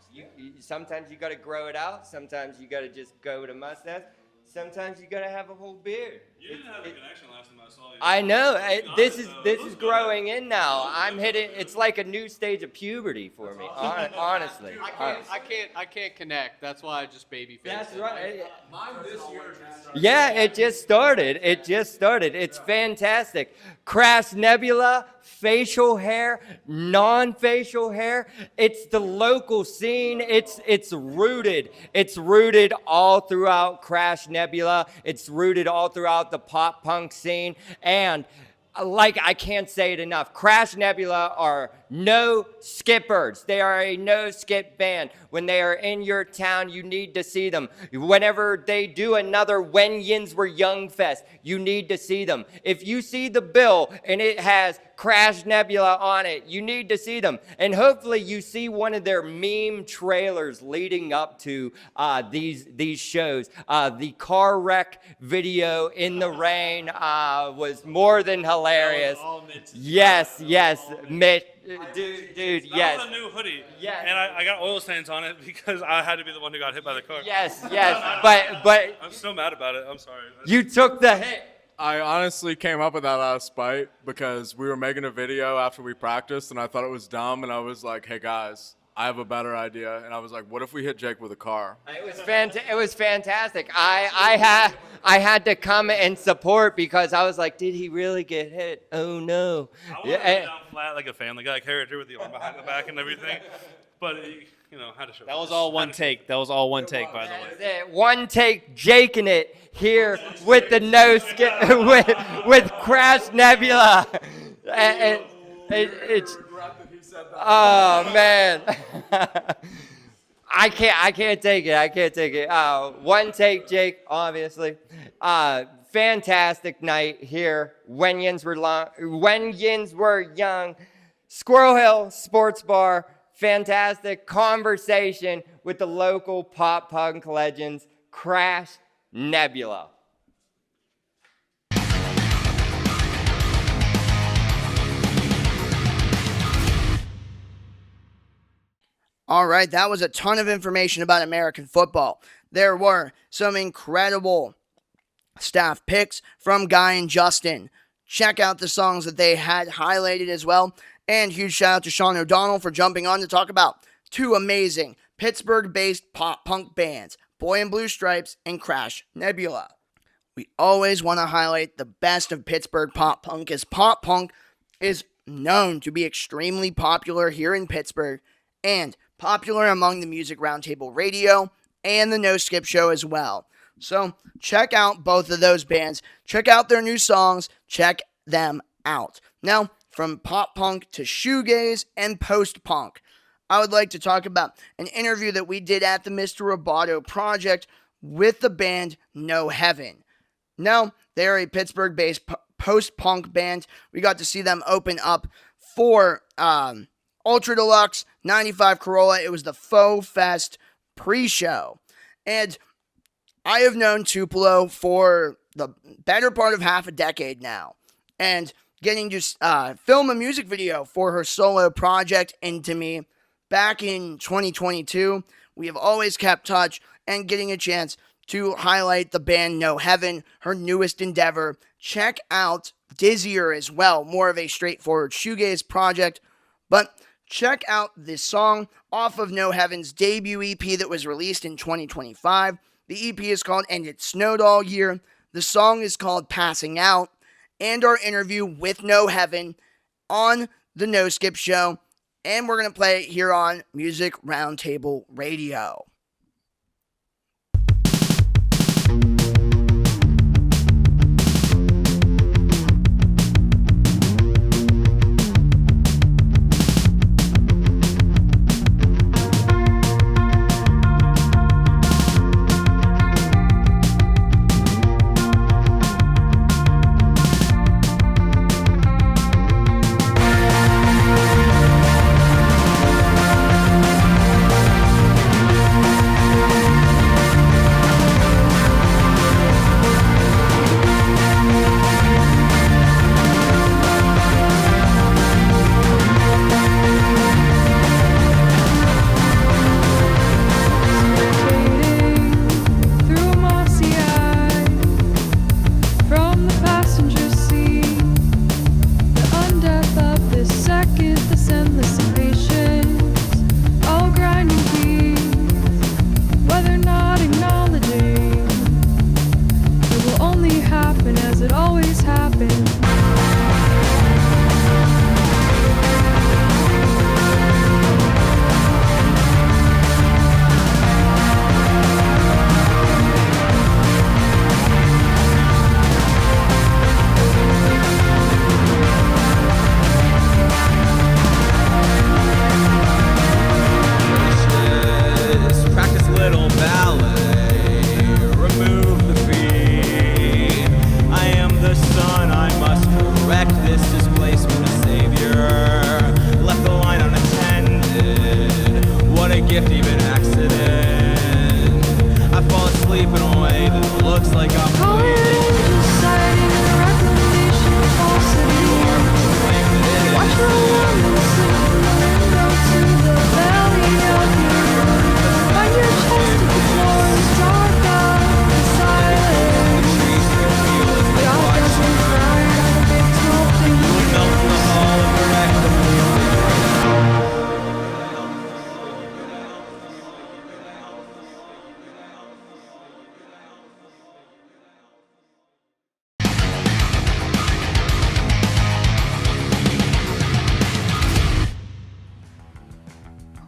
Sometimes you got to grow it out. Sometimes you got to just go with a mustache. Sometimes you got to have a whole beard.
You didn't have a connection last time I saw you.
I know. This is growing in now. I'm hitting. It's like a new stage of puberty for me. Honestly.
I can't connect. That's why I just baby face.
That's right.
Mine this year.
Yeah, it just started. It's fantastic. Crash Nebula, facial hair, non-facial hair. It's the local scene. It's rooted. It's rooted all throughout Crash Nebula. It's rooted all throughout the pop punk scene. And like, I can't say it enough. Crash Nebula are no skippers. They are a no skip band. When they are in your town, you need to see them. Whenever they do another When Yins Were Young Fest, you need to see them. If you see the bill and it has Crash Nebula on it, you need to see them. And hopefully you see one of their meme trailers leading up to these shows. The car wreck video in the rain was more than hilarious. Yes, Mitch. Dude, yes.
That was a new hoodie.
Yes.
And I got oil stains on it because I had to be the one who got hit by the car.
Yes. But
I'm so mad about it. I'm sorry.
You took the hit.
I honestly came up with that out of spite because we were making a video after we practiced and I thought it was dumb and I was like, hey guys, I have a better idea. And I was like, what if we hit Jake with a car?
It was fantastic. I had to come and support because I was like, did he really get hit? Oh no.
I wanted to be down flat like a Family Guy character with the arm behind the back and everything. But, had to show.
That was all one take. By the way.
One take, Jaking it here with the no skip with Crash Nebula. It's oh man. I can't take it. One take, Jake, obviously. Fantastic night here. When Yins Were Young. Squirrel Hill Sports Bar. Fantastic conversation with the local pop punk legends, Crash Nebula.
All right, that was a ton of information about American football. There were some incredible staff picks from Guy and Justin. Check out the songs that they had highlighted as well. And huge shout out to Sean O'Donnell for jumping on to talk about two amazing Pittsburgh-based pop punk bands, Boy in Blue Stripes and Crash Nebula. We always want to highlight the best of Pittsburgh pop punk, as pop punk is known to be extremely popular here in Pittsburgh and popular among the Music Roundtable Radio and the No Skip Show as well. So check out both of those bands. Check out their new songs. Check them out. Now, from pop punk to shoegaze and post-punk, I would like to talk about an interview that we did at the Mr. Roboto Project with the band No Heaven. Now, they're a Pittsburgh-based post-punk band. We got to see them open up for Ultra Deluxe 95 Corolla. It was the Faux Fest pre-show. And I have known Tupelo for the better part of half a decade now. And getting to film a music video for her solo project Into Me back in 2022. We have always kept touch and getting a chance to highlight the band No Heaven, her newest endeavor. Check out Dizzier as well, more of a straightforward shoegaze project. But check out this song off of No Heaven's debut EP that was released in 2025. The EP is called And It Snowed All Year. The song is called Passing Out, and our interview with No Heaven on the No Skip Show. And we're going to play it here on Music Roundtable Radio.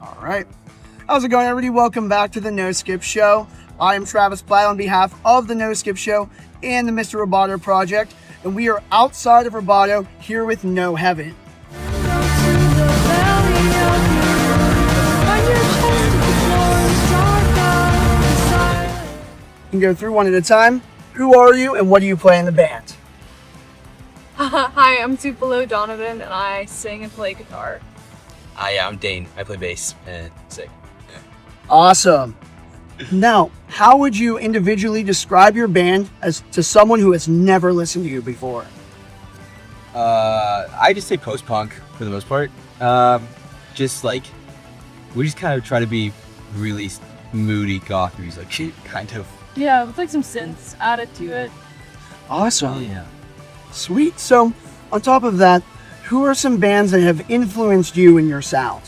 Alright. How's it going, everybody? Welcome back to the No Skip Show. I am Travis Platt on behalf of the No Skip Show and the Mr. Roboto Project, and we are outside of Roboto here with No Heaven. You can go through one at a time. Who are you and what do you play in the band?
Hi, I'm Tupelo Donovan and I sing and play guitar.
Yeah, I'm Dane. I play bass and sing. Yeah.
Awesome. Now, how would you individually describe your band as to someone who has never listened to you before?
I just say post-punk for the most part. Just like, we just kind of try to be really moody goth music, kind of.
Yeah, with like some synths added to it.
Awesome.
Oh, yeah.
Sweet. So, on top of that, who are some bands that have influenced you in your sound?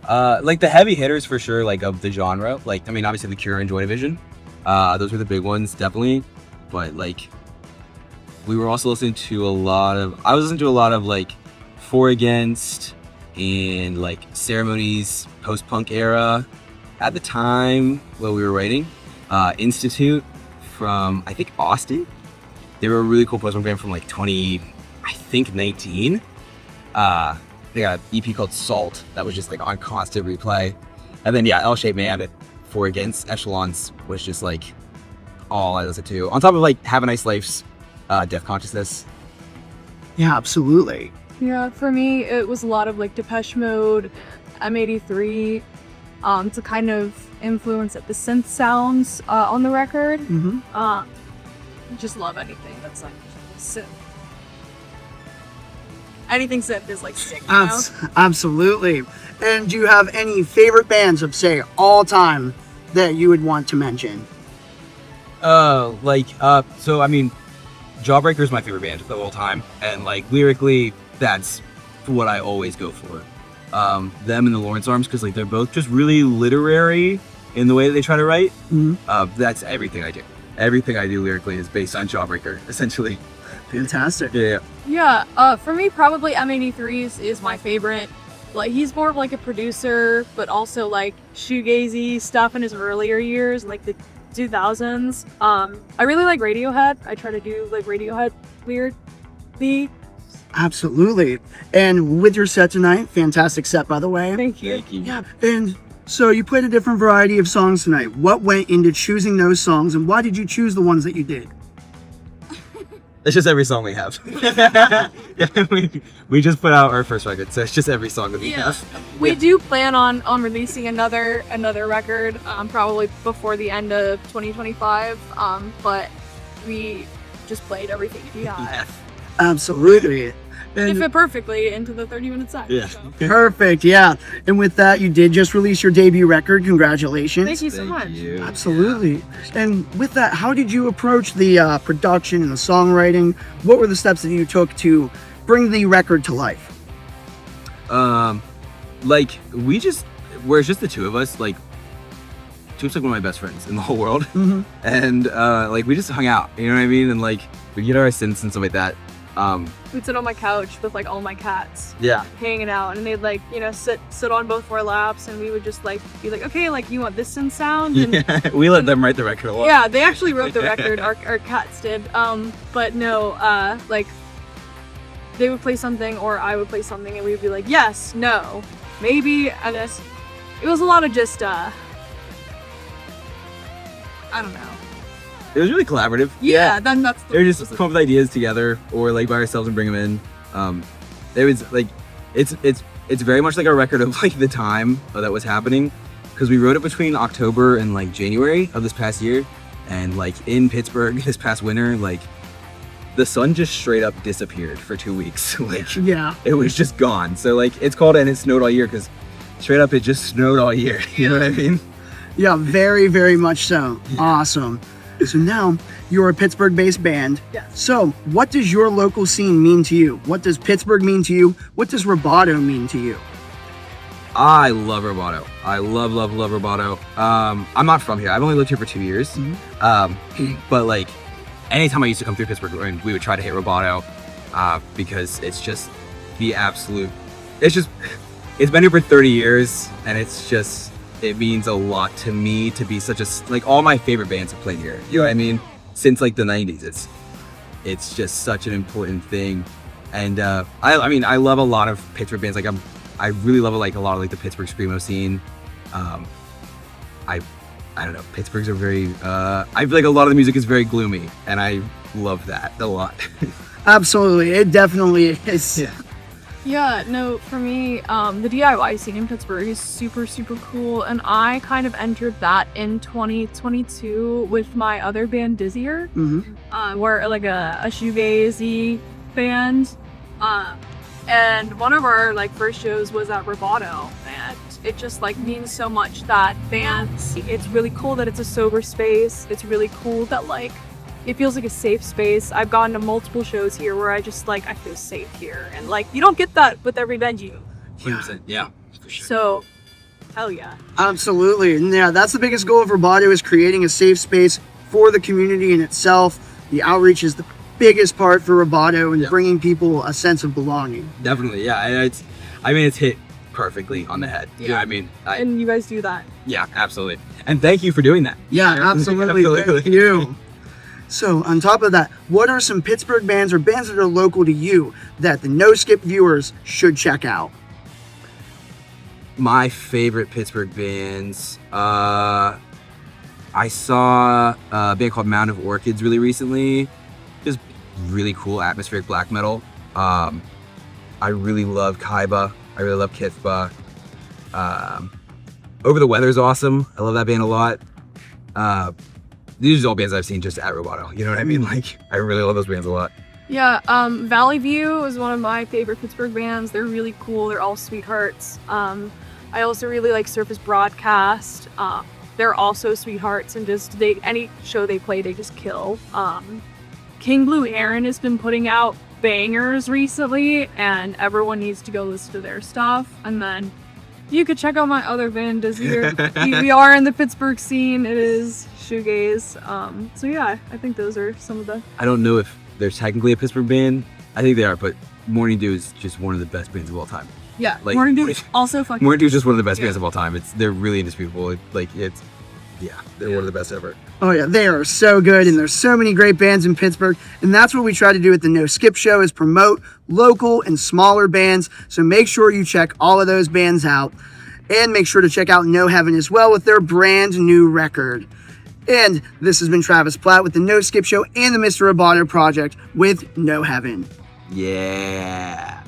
Like the heavy hitters for sure, like of the genre. Like, I mean, obviously The Cure and Joy Division. Those were the big ones, definitely. But like, we were also listening to I was listening to a lot of like For Against and like Ceremonies, post-punk era. At the time while we were writing, Institute from, I think, Austin. They were a really cool post-punk band from like 2019. They got an EP called Salt that was just like on constant replay. And then, yeah, L-Shaped Man at For Against Echelons was just like all I listened to. On top of like Have a Nice Life's Death Consciousness.
Yeah, absolutely.
Yeah, for me, it was a lot of like Depeche Mode, M83, to kind of influence the synth sounds on the record.
Mm-hmm.
Just love anything that's like synth. Anything synth is like sick, you know?
Absolutely. And do you have any favorite bands of, say, all time that you would want to mention?
So I mean, Jawbreaker is my favorite band of all time, and like lyrically, that's what I always go for. Them and the Lawrence Arms, because like they're both just really literary in the way that they try to write.
Mm-hmm.
That's everything I do. everything I do lyrically is based on Jawbreaker, essentially.
Fantastic.
Yeah.
Yeah, for me, probably M83 is my favorite. Like, he's more of like a producer, but also like shoegazy stuff in his earlier years, like the 2000s. I really like Radiohead. I try to do like Radiohead weirdly.
Absolutely. And with your set tonight, fantastic set, by the way.
Thank you.
Thank you.
Yeah. And so you played a different variety of songs tonight. What went into choosing those songs, and why did you choose the ones that you did?
It's just every song we have. we just put out our first record, so it's just every song that we have.
We do plan on releasing another record, probably before the end of 2025. But we just played everything we had.
Absolutely.
It
And
fit perfectly into the 30-minute set.
Yeah.
perfect, yeah. And with that, you did just release your debut record. Congratulations.
Thank you so much.
Absolutely. And with that, how did you approach the production and the songwriting? What were the steps that you took to bring the record to life?
Like we're just the two of us. Like, Tube's like one of my best friends in the whole world, and like we just hung out. You know what I mean? And like we get our synths and stuff like that.
We'd sit on my couch with like all my cats.
Yeah.
Hanging out, and they'd like, sit on both of our laps, and we would just like be like, okay, like you want this synth sound? And
Yeah. We let them write the record a lot.
yeah, they actually wrote the record. Our cats did. But no, like they would play something or I would play something, and we'd be like, yes, no, maybe. I guess it was a lot of just I don't know.
It was really collaborative.
Yeah, then that's
They were just come up with ideas together, or like by ourselves and bring them in. It was like, it's very much like a record of like the time that was happening, because we wrote it between October and like January of this past year, and like in Pittsburgh this past winter, like the sun just straight up disappeared for 2 weeks. Like
Yeah.
it was just gone. So like it's called And It Snowed All Year because straight up it just snowed all year. You know what I mean?
Yeah, very, very much so. Awesome. So now you're a Pittsburgh-based band.
Yes.
So what does your local scene mean to you? What does Pittsburgh mean to you? What does Roboto mean to you?
I love Roboto. I love Roboto. I'm not from here. I've only lived here for 2 years. But like anytime I used to come through Pittsburgh, we would try to hit Roboto because it's just the absolute. It's been here for 30 years, and it means a lot to me to be such a, like, all my favorite bands have played here. You know what I mean? Since like the 90s, it's just such an important thing. And I mean, I love a lot of Pittsburgh bands. Like I really love like a lot of like the Pittsburgh screamo scene. I don't know. Pittsburgh's are very. I feel like a lot of the music is very gloomy, and I love that a lot.
Absolutely, it definitely is.
Yeah, no, for me, the DIY scene in Pittsburgh is super, super cool, and I kind of entered that in 2022 with my other band, Dizzier. We're like a shoegazy band, and one of our like first shows was at Roboto, and it just like means so much that bands. It's really cool that it's a sober space. It's really cool that like it feels like a safe space. I've gone to multiple shows here where I just like I feel safe here, and like you don't get that with every venue.
100%. Yeah, for sure.
So, hell yeah.
Absolutely. And yeah, that's the biggest goal of Roboto, is creating a safe space for the community in itself. The outreach is the biggest part for Roboto, and bringing people a sense of belonging.
Definitely, yeah. And it's hit perfectly on the head. You know what I mean?
And you guys do that.
Yeah, absolutely. And thank you for doing that.
Yeah, absolutely. Thank you. So on top of that, what are some Pittsburgh bands or bands that are local to you that the No Skip viewers should check out?
My favorite Pittsburgh bands. I saw a band called Mound of Orchids really recently. Just really cool atmospheric black metal. I really love Kaiba. I really love Kithba. Over the Weather's awesome. I love that band a lot. These are all bands I've seen just at Roboto. You know what I mean? Like, I really love those bands a lot.
Yeah, Valley View is one of my favorite Pittsburgh bands. They're really cool. They're all sweethearts. I also really like Surface Broadcast. They're also sweethearts, and just any show they play, they just kill. King Blue Heron has been putting out bangers recently, and everyone needs to go listen to their stuff. And then you could check out my other band, Dizzier. we are in the Pittsburgh scene. It is shoegaze. So yeah, I think those are some of the.
I don't know if they're technically a Pittsburgh band. I think they are, but Morning Dew is just one of the best bands of all time.
Yeah, Morning Dew is also fucking.
Morning Dew is just one of the best bands of all time. They're really indisputable. They're one of the best ever.
Oh yeah, they are so good, and there's so many great bands in Pittsburgh, and that's what we try to do at the No Skip Show is promote local and smaller bands. So make sure you check all of those bands out, and make sure to check out No Heaven as well with their brand new record. And this has been Travis Platt with the No Skip Show and the Mr. Roboto Project with No Heaven.
Yeah.